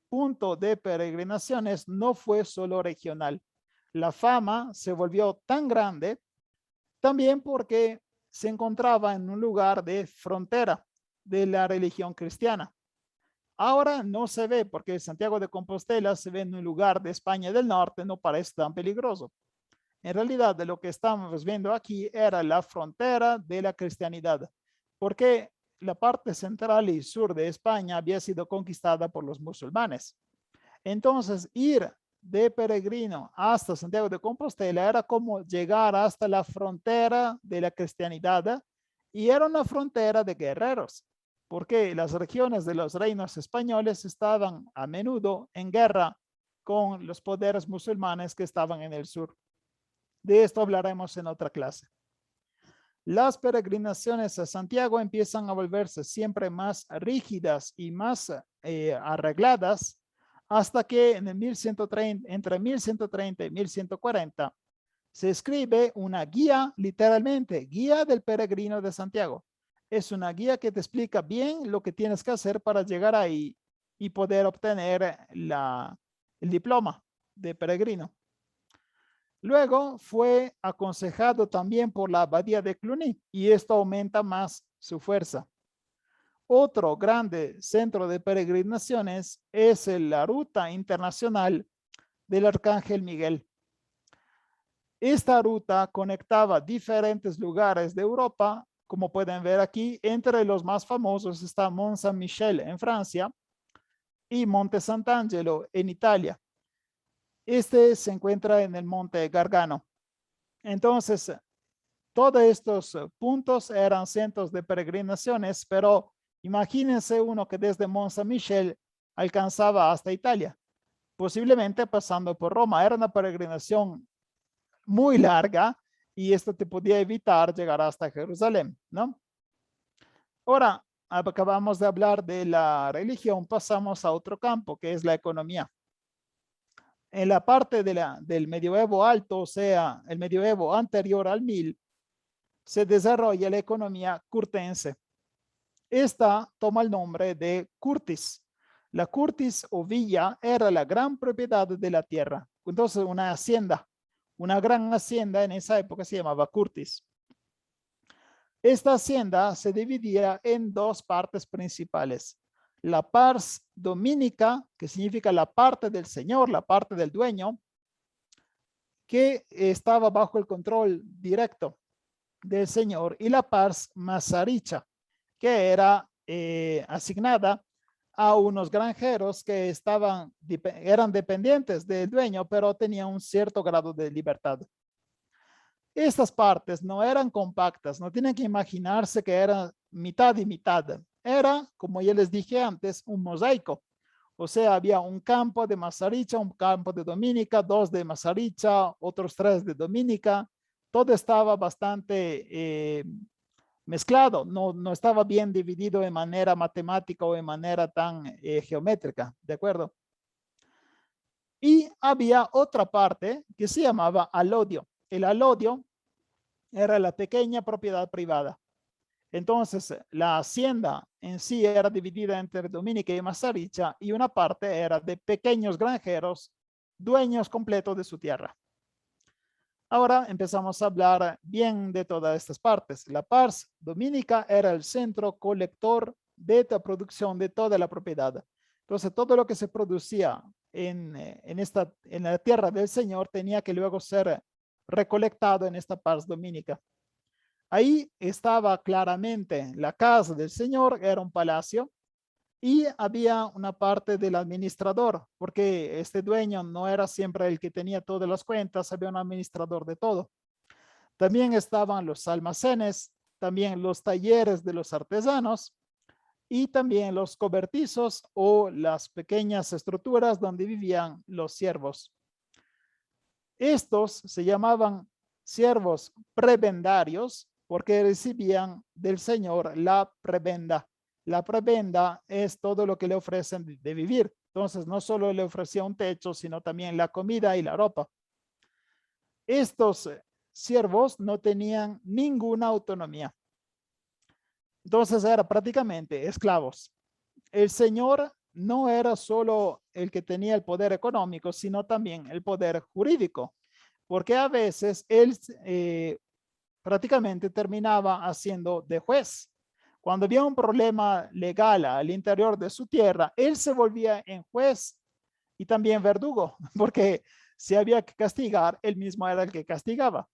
punto de peregrinaciones no fue solo regional. La fama se volvió tan grande también porque se encontraba en un lugar de frontera de la religión cristiana. Ahora no se ve porque Santiago de Compostela se ve en un lugar de España del Norte, no parece tan peligroso. En realidad, de lo que estamos viendo aquí era la frontera de la cristianidad, porque la parte central y sur de España había sido conquistada por los musulmanes. Entonces, ir de peregrino hasta Santiago de Compostela era como llegar hasta la frontera de la cristianidad y era una frontera de guerreros, porque las regiones de los reinos españoles estaban a menudo en guerra con los poderes musulmanes que estaban en el sur. De esto hablaremos en otra clase. Las peregrinaciones a Santiago empiezan a volverse siempre más rígidas y más arregladas hasta que en el 1130, entre 1130 y 1140 se escribe una guía, literalmente, guía del peregrino de Santiago. Es una guía que te explica bien lo que tienes que hacer para llegar ahí y poder obtener el diploma de peregrino. Luego fue aconsejado también por la abadía de Cluny y esto aumenta más su fuerza. Otro grande centro de peregrinaciones es la Ruta Internacional del Arcángel Miguel. Esta ruta conectaba diferentes lugares de Europa, como pueden ver aquí. Entre los más famosos está Mont Saint-Michel en Francia y Monte Sant'Angelo en Italia. Se encuentra en el Monte Gargano. Entonces, todos estos puntos eran centros de peregrinaciones, pero imagínense uno que desde Mont Saint-Michel alcanzaba hasta Italia, posiblemente pasando por Roma. Era una peregrinación muy larga y esto te podía evitar llegar hasta Jerusalén, ¿no? Ahora, acabamos de hablar de la religión, pasamos a otro campo, que es la economía. En la parte del medioevo alto, o sea, el medioevo anterior al 1000, se desarrolla la economía curtense. Esta toma el nombre de curtis. La curtis o villa era la gran propiedad de la tierra. Entonces, una hacienda, una gran hacienda en esa época se llamaba curtis. Esta hacienda se dividía en dos partes principales. La pars dominica, que significa la parte del señor, la parte del dueño, que estaba bajo el control directo del señor, y la pars masaricha, que era asignada a unos granjeros que eran dependientes del dueño, pero tenían un cierto grado de libertad. Estas partes no eran compactas, no tienen que imaginarse que era mitad y mitad. Era, como ya les dije antes, un mosaico. O sea, había un campo de Masaricha, un campo de Dominica, 2 de Masaricha, otros 3 de Dominica. Todo estaba bastante mezclado, no estaba bien dividido de manera matemática o de manera tan geométrica, ¿de acuerdo? Y había otra parte que se llamaba alodio. El alodio era la pequeña propiedad privada. Entonces, la hacienda en sí era dividida entre Dominica y Masaricha y una parte era de pequeños granjeros, dueños completos de su tierra. Ahora empezamos a hablar bien de todas estas partes. La pars dominica era el centro colector de la producción de toda la propiedad. Entonces, todo lo que se producía en la tierra del Señor tenía que luego ser recolectado en esta pars dominica. Ahí estaba claramente la casa del Señor, era un palacio, y había una parte del administrador, porque este dueño no era siempre el que tenía todas las cuentas, había un administrador de todo. También estaban los almacenes, también los talleres de los artesanos y también los cobertizos o las pequeñas estructuras donde vivían los siervos. Estos se llamaban siervos prebendarios porque recibían del Señor la prebenda. La prebenda es todo lo que le ofrecen de vivir. Entonces, no solo le ofrecía un techo, sino también la comida y la ropa. Estos siervos no tenían ninguna autonomía. Entonces, eran prácticamente esclavos. El Señor no era solo el que tenía el poder económico, sino también el poder jurídico, porque a veces él prácticamente terminaba haciendo de juez. Cuando había un problema legal al interior de su tierra, él se volvía en juez y también verdugo, porque si había que castigar, él mismo era el que castigaba.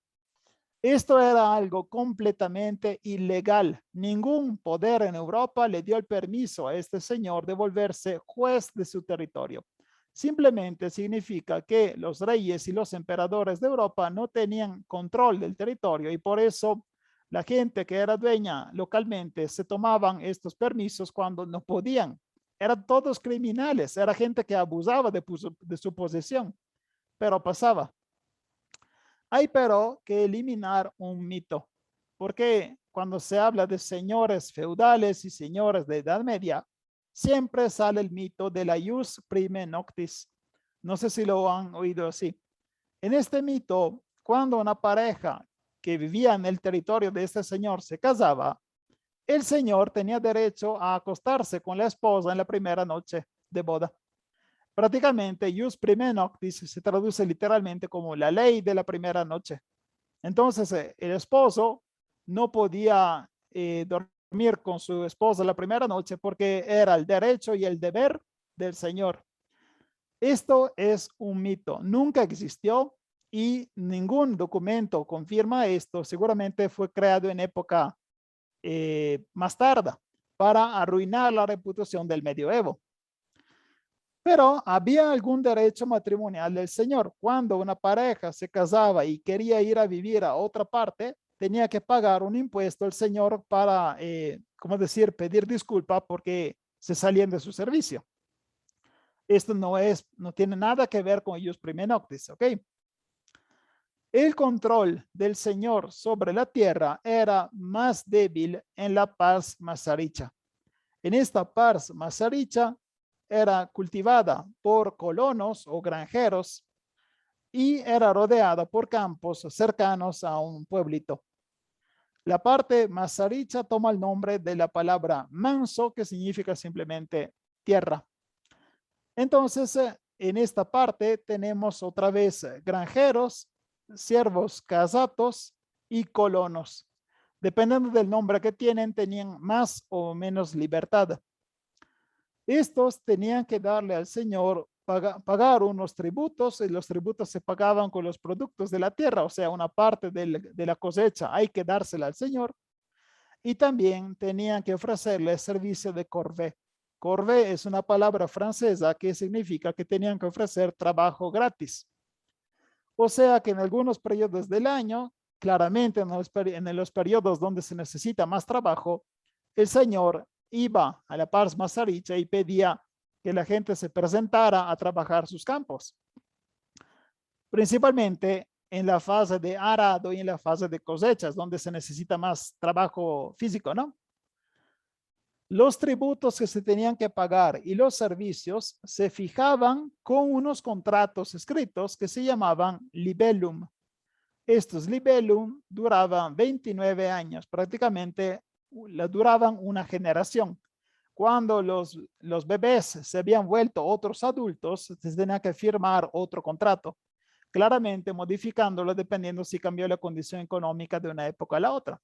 Esto era algo completamente ilegal. Ningún poder en Europa le dio el permiso a este señor de volverse juez de su territorio. Simplemente significa que los reyes y los emperadores de Europa no tenían control del territorio y por eso la gente que era dueña localmente se tomaban estos permisos cuando no podían. Eran todos criminales, era gente que abusaba de su posesión, pero pasaba. Hay pero que eliminar un mito, porque cuando se habla de señores feudales y señores de Edad Media, siempre sale el mito de la ius prime noctis. No sé si lo han oído así. En este mito, cuando una pareja que vivía en el territorio de este señor se casaba, el señor tenía derecho a acostarse con la esposa en la primera noche de boda. Prácticamente, ius prime noctis se traduce literalmente como la ley de la primera noche. Entonces, el esposo no podía dormir con su esposa la primera noche porque era el derecho y el deber del Señor. Esto es un mito, nunca existió y ningún documento confirma esto. Seguramente fue creado en época más tarde para arruinar la reputación del medioevo. Pero había algún derecho matrimonial del señor. Cuando una pareja se casaba y quería ir a vivir a otra parte, tenía que pagar un impuesto al señor para, ¿cómo decir?, pedir disculpa porque se salían de su servicio. Esto no tiene nada que ver con ius prime noctis, ¿ok? El control del señor sobre la tierra era más débil en la pars masaricha. En esta pars masaricha era cultivada por colonos o granjeros y era rodeada por campos cercanos a un pueblito. La parte masaricha toma el nombre de la palabra manso, que significa simplemente tierra. Entonces, en esta parte tenemos otra vez granjeros, siervos casatos y colonos. Dependiendo del nombre que tienen, tenían más o menos libertad. Estos tenían que darle al Señor, pagar unos tributos, y los tributos se pagaban con los productos de la tierra, o sea, una parte de la cosecha hay que dársela al Señor. Y también tenían que ofrecerle servicio de corvée. Corvée es una palabra francesa que significa que tenían que ofrecer trabajo gratis. O sea que en algunos periodos del año, claramente en los periodos donde se necesita más trabajo, el Señor iba a la pars masaricha y pedía que la gente se presentara a trabajar sus campos. Principalmente en la fase de arado y en la fase de cosechas, donde se necesita más trabajo físico, ¿no? Los tributos que se tenían que pagar y los servicios se fijaban con unos contratos escritos que se llamaban libellum. Estos libellum duraban 29 años, prácticamente duraban una generación. Cuando los bebés se habían vuelto otros adultos, se tenía que firmar otro contrato, claramente modificándolo dependiendo si cambió la condición económica de una época a la otra.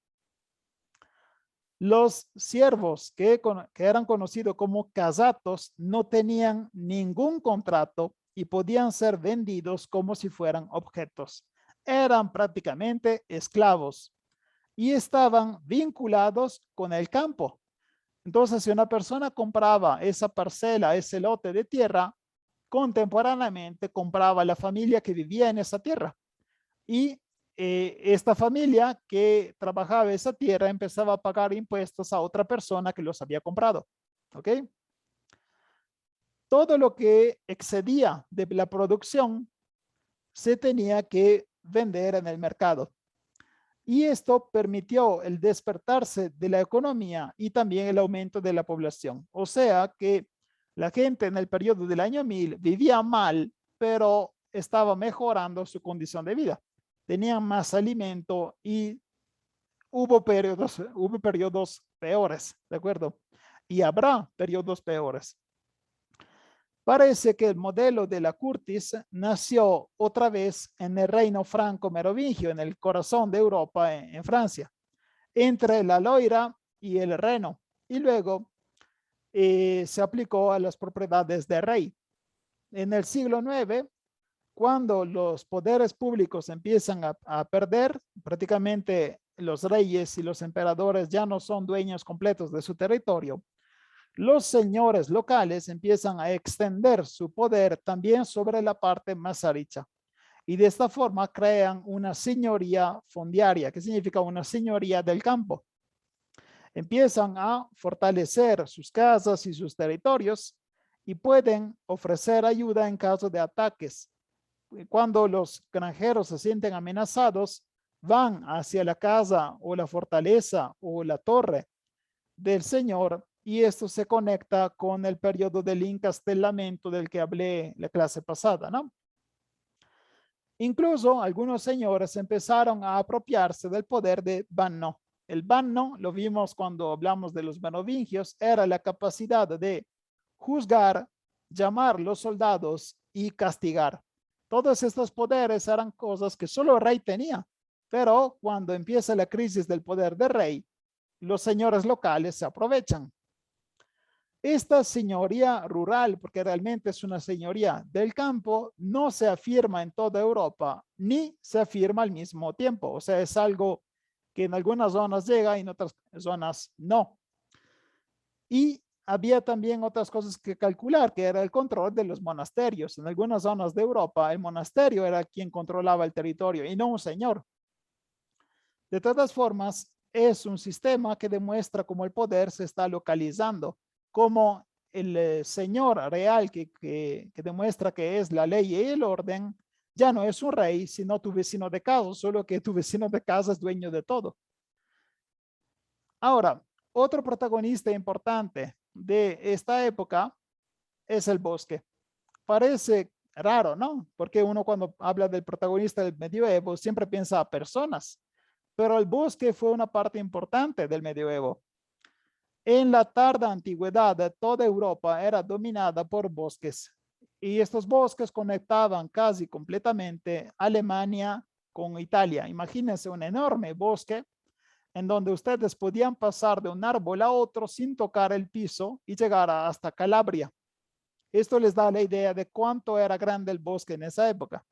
Los siervos que eran conocidos como casatos no tenían ningún contrato y podían ser vendidos como si fueran objetos. Eran prácticamente esclavos y estaban vinculados con el campo. Entonces, si una persona compraba esa parcela, ese lote de tierra, contemporáneamente compraba la familia que vivía en esa tierra. Y esta familia que trabajaba esa tierra empezaba a pagar impuestos a otra persona que los había comprado. ¿Ok? Todo lo que excedía de la producción se tenía que vender en el mercado. Y esto permitió el despertarse de la economía y también el aumento de la población. O sea que la gente en el periodo del año 1000 vivía mal, pero estaba mejorando su condición de vida. Tenían más alimento y hubo periodos peores, ¿de acuerdo? Y habrá periodos peores. Parece que el modelo de la Curtis nació otra vez en el reino franco-merovingio, en el corazón de Europa, en Francia, entre la Loira y el Reno, y luego se aplicó a las propiedades de rey. En el siglo IX, cuando los poderes públicos empiezan a perder, prácticamente los reyes y los emperadores ya no son dueños completos de su territorio, los señores locales empiezan a extender su poder también sobre la parte más ancha. Y de esta forma crean una señoría fondiaria, que significa una señoría del campo. Empiezan a fortalecer sus casas y sus territorios y pueden ofrecer ayuda en caso de ataques. Cuando los granjeros se sienten amenazados, van hacia la casa o la fortaleza o la torre del señor, y esto se conecta con el periodo del encastelamiento del que hablé la clase pasada, ¿no? Incluso algunos señores empezaron a apropiarse del poder de banno. El banno, lo vimos cuando hablamos de los merovingios, era la capacidad de juzgar, llamar los soldados y castigar. Todos estos poderes eran cosas que solo el rey tenía, pero cuando empieza la crisis del poder del rey, los señores locales se aprovechan. Esta señoría rural, porque realmente es una señoría del campo, no se afirma en toda Europa, ni se afirma al mismo tiempo. O sea, es algo que en algunas zonas llega y en otras zonas no. Y había también otras cosas que calcular, que era el control de los monasterios. En algunas zonas de Europa, el monasterio era quien controlaba el territorio y no un señor. De todas formas, es un sistema que demuestra cómo el poder se está localizando, como el señor real que demuestra que es la ley y el orden, ya no es un rey, sino tu vecino de casa, solo que tu vecino de casa es dueño de todo. Ahora, otro protagonista importante de esta época es el bosque. Parece raro, ¿no? Porque uno cuando habla del protagonista del medioevo siempre piensa a personas, pero el bosque fue una parte importante del medioevo. En la tarda antigüedad, toda Europa era dominada por bosques y estos bosques conectaban casi completamente Alemania con Italia. Imagínense un enorme bosque en donde ustedes podían pasar de un árbol a otro sin tocar el piso y llegar hasta Calabria. Esto les da la idea de cuánto era grande el bosque en esa época.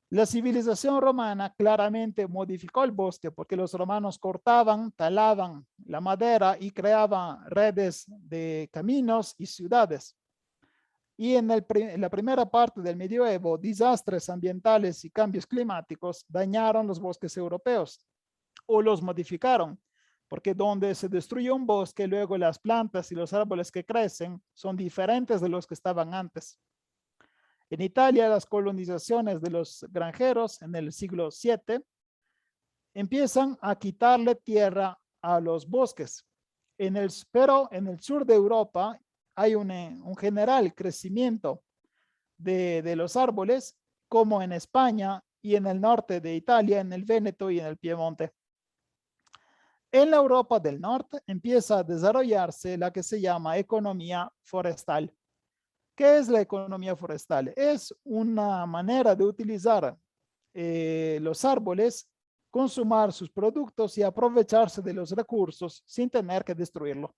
La civilización romana claramente modificó el bosque porque los romanos cortaban, talaban la madera y creaban redes de caminos y ciudades. Y en la primera parte del medioevo, desastres ambientales y cambios climáticos dañaron los bosques europeos o los modificaron, porque donde se destruye un bosque, luego las plantas y los árboles que crecen son diferentes de los que estaban antes. En Italia, las colonizaciones de los granjeros en el siglo VII empiezan a quitarle tierra a los bosques. Pero en el sur de Europa hay un general crecimiento de los árboles, como en España y en el norte de Italia, en el Véneto y en el Piemonte. En la Europa del Norte empieza a desarrollarse la que se llama economía forestal. ¿Qué es la economía forestal? Es una manera de utilizar los árboles, consumar sus productos y aprovecharse de los recursos sin tener que destruirlo.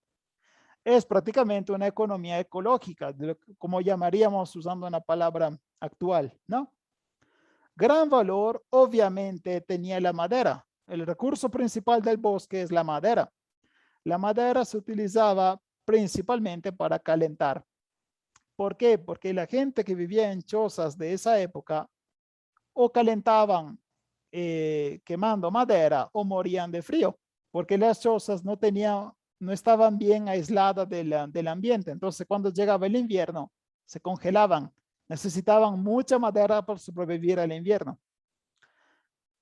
Es prácticamente una economía ecológica, como llamaríamos usando una palabra actual, ¿no? Gran valor, obviamente, tenía la madera. El recurso principal del bosque es la madera. La madera se utilizaba principalmente para calentar. ¿Por qué? Porque la gente que vivía en chozas de esa época o calentaban quemando madera o morían de frío, porque las chozas no estaban bien aisladas del ambiente. Entonces, cuando llegaba el invierno, se congelaban. Necesitaban mucha madera para sobrevivir al invierno.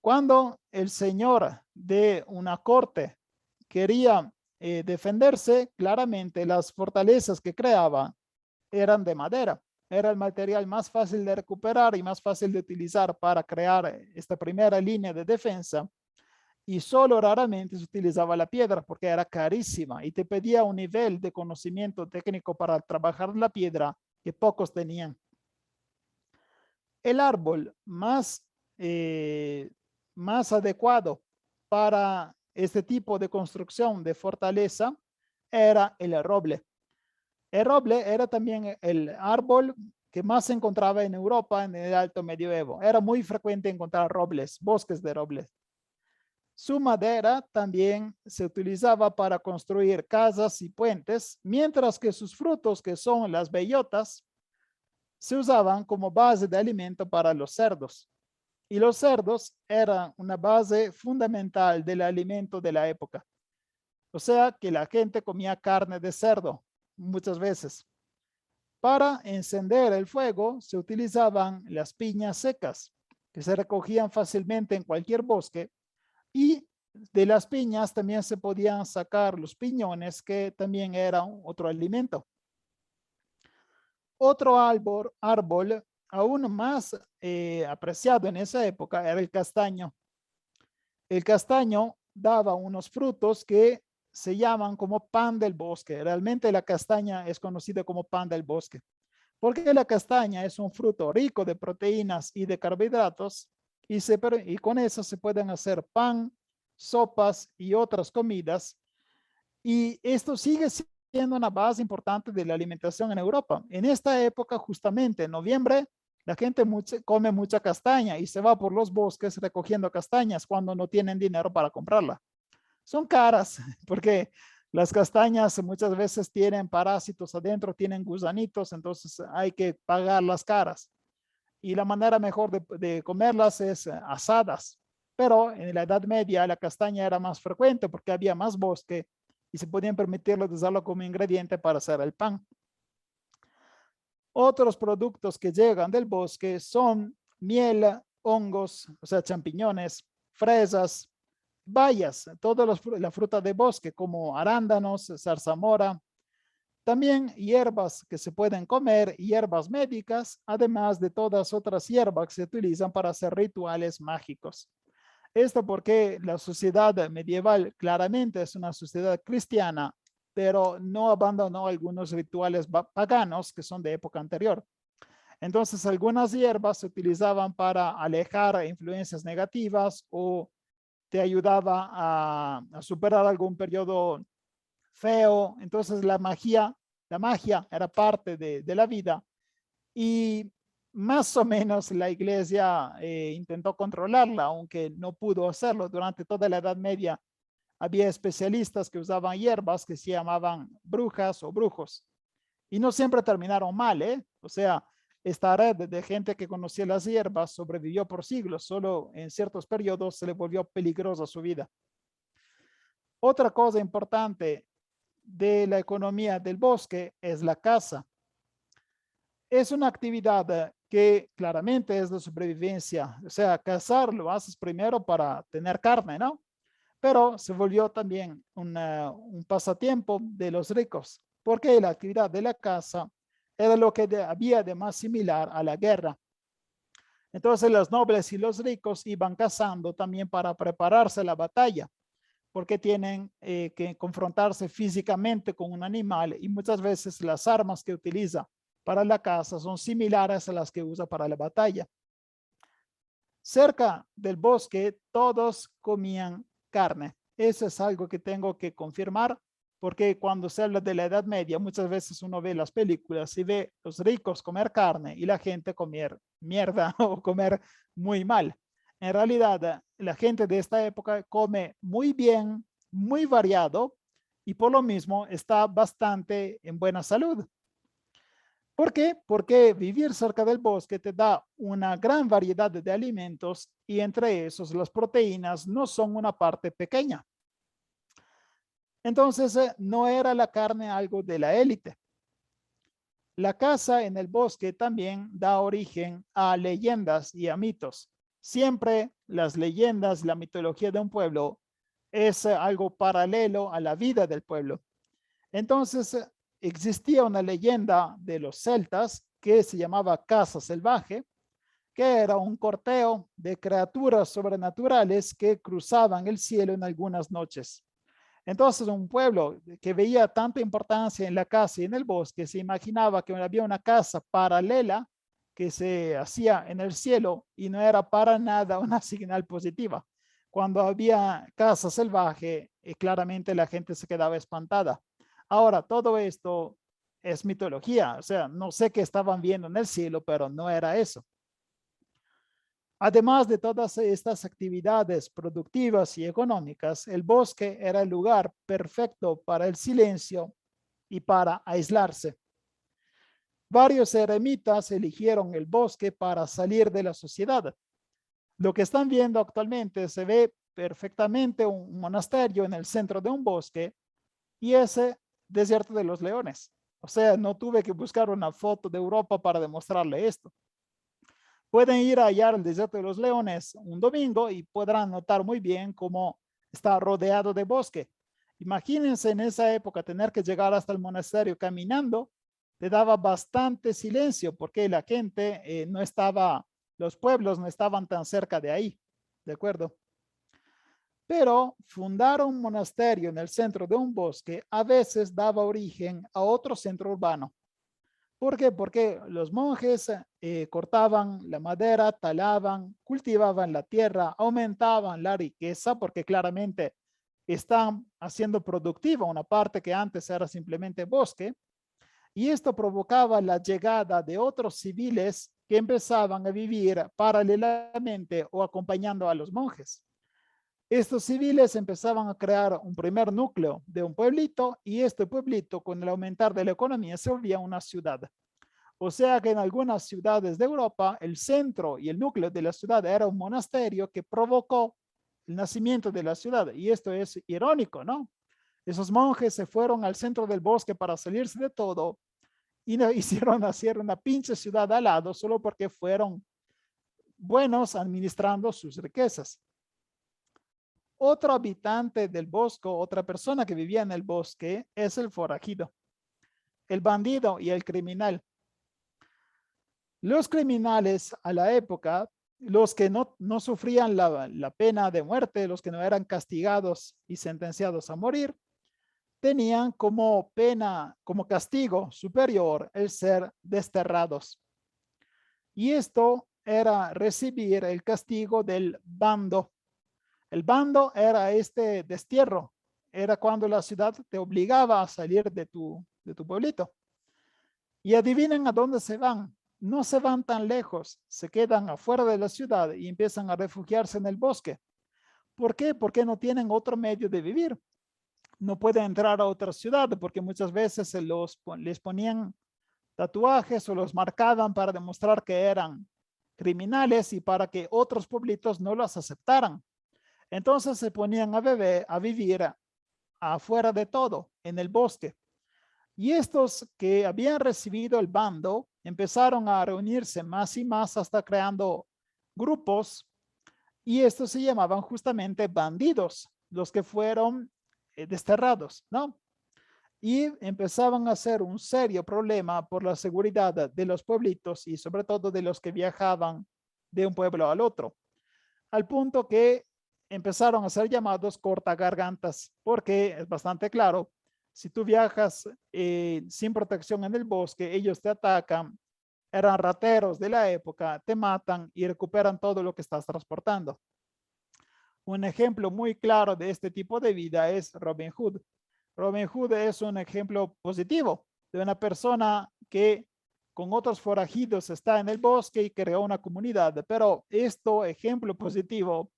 Cuando el señor de una corte quería defenderse, claramente las fortalezas que creaba eran de madera. Era el material más fácil de recuperar y más fácil de utilizar para crear esta primera línea de defensa. Y solo raramente se utilizaba la piedra porque era carísima y te pedía un nivel de conocimiento técnico para trabajar la piedra que pocos tenían. El árbol más adecuado para este tipo de construcción de fortaleza era el roble. El roble era también el árbol que más se encontraba en Europa en el Alto Medioevo. Era muy frecuente encontrar robles, bosques de robles. Su madera también se utilizaba para construir casas y puentes, mientras que sus frutos, que son las bellotas, se usaban como base de alimento para los cerdos. Y los cerdos eran una base fundamental del alimento de la época. O sea que la gente comía carne de cerdo muchas veces. Para encender el fuego se utilizaban las piñas secas, que se recogían fácilmente en cualquier bosque, y de las piñas también se podían sacar los piñones, que también eran otro alimento. Otro árbol aún más apreciado en esa época era el castaño. El castaño daba unos frutos que se llaman como pan del bosque. Realmente la castaña es conocida como pan del bosque, porque la castaña es un fruto rico de proteínas y de carbohidratos, y con eso se pueden hacer pan, sopas y otras comidas. Y esto sigue siendo una base importante de la alimentación en Europa. En esta época, justamente en noviembre, la gente come mucha castaña y se va por los bosques recogiendo castañas cuando no tienen dinero para comprarla. Son caras porque las castañas muchas veces tienen parásitos adentro, tienen gusanitos, entonces hay que pagarlas caras. Y la manera mejor de comerlas es asadas. Pero en la Edad Media la castaña era más frecuente porque había más bosque y se podían permitirlo de usarlo como ingrediente para hacer el pan. Otros productos que llegan del bosque son miel, hongos, o sea, champiñones, fresas, bayas, toda la fruta de bosque como arándanos, zarzamora, también hierbas que se pueden comer, hierbas médicas, además de todas otras hierbas que se utilizan para hacer rituales mágicos. Esto porque la sociedad medieval claramente es una sociedad cristiana, pero no abandonó algunos rituales paganos que son de época anterior. Entonces, algunas hierbas se utilizaban para alejar influencias negativas o te ayudaba a superar algún periodo feo. Entonces, la magia era parte de la vida, y más o menos la iglesia intentó controlarla, aunque no pudo hacerlo. Durante toda la Edad Media había especialistas que usaban hierbas que se llamaban brujas o brujos, y no siempre terminaron mal, ¿eh? O sea, esta red de gente que conocía las hierbas sobrevivió por siglos, solo en ciertos periodos se le volvió peligrosa su vida. Otra cosa importante de la economía del bosque es la caza. Es una actividad que claramente es de supervivencia. O sea, cazar lo haces primero para tener carne, ¿no? Pero se volvió también un pasatiempo de los ricos, porque la actividad de la caza era lo que había de más similar a la guerra. Entonces los nobles y los ricos iban cazando también para prepararse a la batalla, porque tienen que confrontarse físicamente con un animal, y muchas veces las armas que utiliza para la caza son similares a las que usa para la batalla. Cerca del bosque todos comían carne. Eso es algo que tengo que confirmar, porque cuando se habla de la Edad Media, muchas veces uno ve las películas y ve los ricos comer carne y la gente comer mierda o comer muy mal. En realidad, la gente de esta época come muy bien, muy variado, y por lo mismo está bastante en buena salud. ¿Por qué? Porque vivir cerca del bosque te da una gran variedad de alimentos, y entre esos las proteínas no son una parte pequeña. Entonces, no era la carne algo de la élite. La caza en el bosque también da origen a leyendas y a mitos. Siempre las leyendas, la mitología de un pueblo es algo paralelo a la vida del pueblo. Entonces, existía una leyenda de los celtas que se llamaba Caza Salvaje, que era un corteo de criaturas sobrenaturales que cruzaban el cielo en algunas noches. Entonces, un pueblo que veía tanta importancia en la casa y en el bosque, se imaginaba que había una casa paralela que se hacía en el cielo y no era para nada una señal positiva. Cuando había casa salvaje, claramente la gente se quedaba espantada. Ahora, todo esto es mitología, o sea, no sé qué estaban viendo en el cielo, pero no era eso. Además de todas estas actividades productivas y económicas, el bosque era el lugar perfecto para el silencio y para aislarse. Varios eremitas eligieron el bosque para salir de la sociedad. Lo que están viendo actualmente se ve perfectamente un monasterio en el centro de un bosque y ese desierto de los leones. O sea, no tuve que buscar una foto de Europa para demostrarle esto. Pueden ir allá al desierto de los leones un domingo y podrán notar muy bien cómo está rodeado de bosque. Imagínense en esa época tener que llegar hasta el monasterio caminando, te daba bastante silencio porque la gente no estaba, los pueblos no estaban tan cerca de ahí, ¿de acuerdo? Pero fundar un monasterio en el centro de un bosque a veces daba origen a otro centro urbano. ¿Por qué? Porque los monjes cortaban la madera, talaban, cultivaban la tierra, aumentaban la riqueza, porque claramente están haciendo productiva una parte que antes era simplemente bosque, y esto provocaba la llegada de otros civiles que empezaban a vivir paralelamente o acompañando a los monjes. Estos civiles empezaban a crear un primer núcleo de un pueblito y este pueblito, con el aumentar de la economía, se volvía una ciudad. O sea que en algunas ciudades de Europa, el centro y el núcleo de la ciudad era un monasterio que provocó el nacimiento de la ciudad. Y esto es irónico, ¿no? Esos monjes se fueron al centro del bosque para salirse de todo y no hicieron hacer una pinche ciudad al lado solo porque fueron buenos administrando sus riquezas. Otro habitante del bosque, otra persona que vivía en el bosque, es el forajido, el bandido y el criminal. Los criminales a la época, los que no sufrían la pena de muerte, los que no eran castigados y sentenciados a morir, tenían como pena, como castigo superior el ser desterrados. Y esto era recibir el castigo del bando. El bando era este destierro, era cuando la ciudad te obligaba a salir de tu pueblito. Y adivinen a dónde se van. No se van tan lejos, se quedan afuera de la ciudad y empiezan a refugiarse en el bosque. ¿Por qué? Porque no tienen otro medio de vivir. No pueden entrar a otra ciudad porque muchas veces les ponían tatuajes o los marcaban para demostrar que eran criminales y para que otros pueblitos no los aceptaran. Entonces se ponían a vivir afuera de todo, en el bosque. Y estos que habían recibido el bando empezaron a reunirse más y más hasta creando grupos y estos se llamaban justamente bandidos, los que fueron desterrados, ¿no? Y empezaban a ser un serio problema por la seguridad de los pueblitos y sobre todo de los que viajaban de un pueblo al otro, al punto que empezaron a ser llamados cortagargantas, porque es bastante claro, si tú viajas sin protección en el bosque, ellos te atacan, eran rateros de la época, te matan y recuperan todo lo que estás transportando. Un ejemplo muy claro de este tipo de vida es Robin Hood. Robin Hood es un ejemplo positivo de una persona que con otros forajidos está en el bosque y creó una comunidad, pero ejemplo positivo,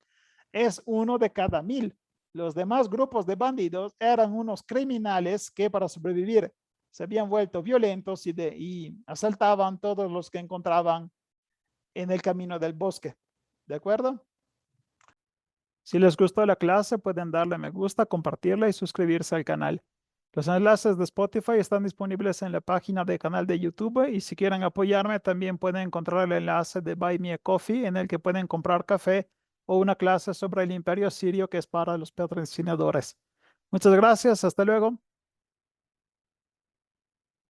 es uno de cada 1000. Los demás grupos de bandidos eran unos criminales que para sobrevivir se habían vuelto violentos y asaltaban todos los que encontraban en el camino del bosque. ¿De acuerdo? Si les gustó la clase, pueden darle me gusta, compartirla y suscribirse al canal. Los enlaces de Spotify están disponibles en la página del canal de YouTube y si quieren apoyarme también pueden encontrar el enlace de Buy Me a Coffee en el que pueden comprar café o una clase sobre el Imperio Sirio que es para los patrocinadores. Muchas gracias. Hasta luego.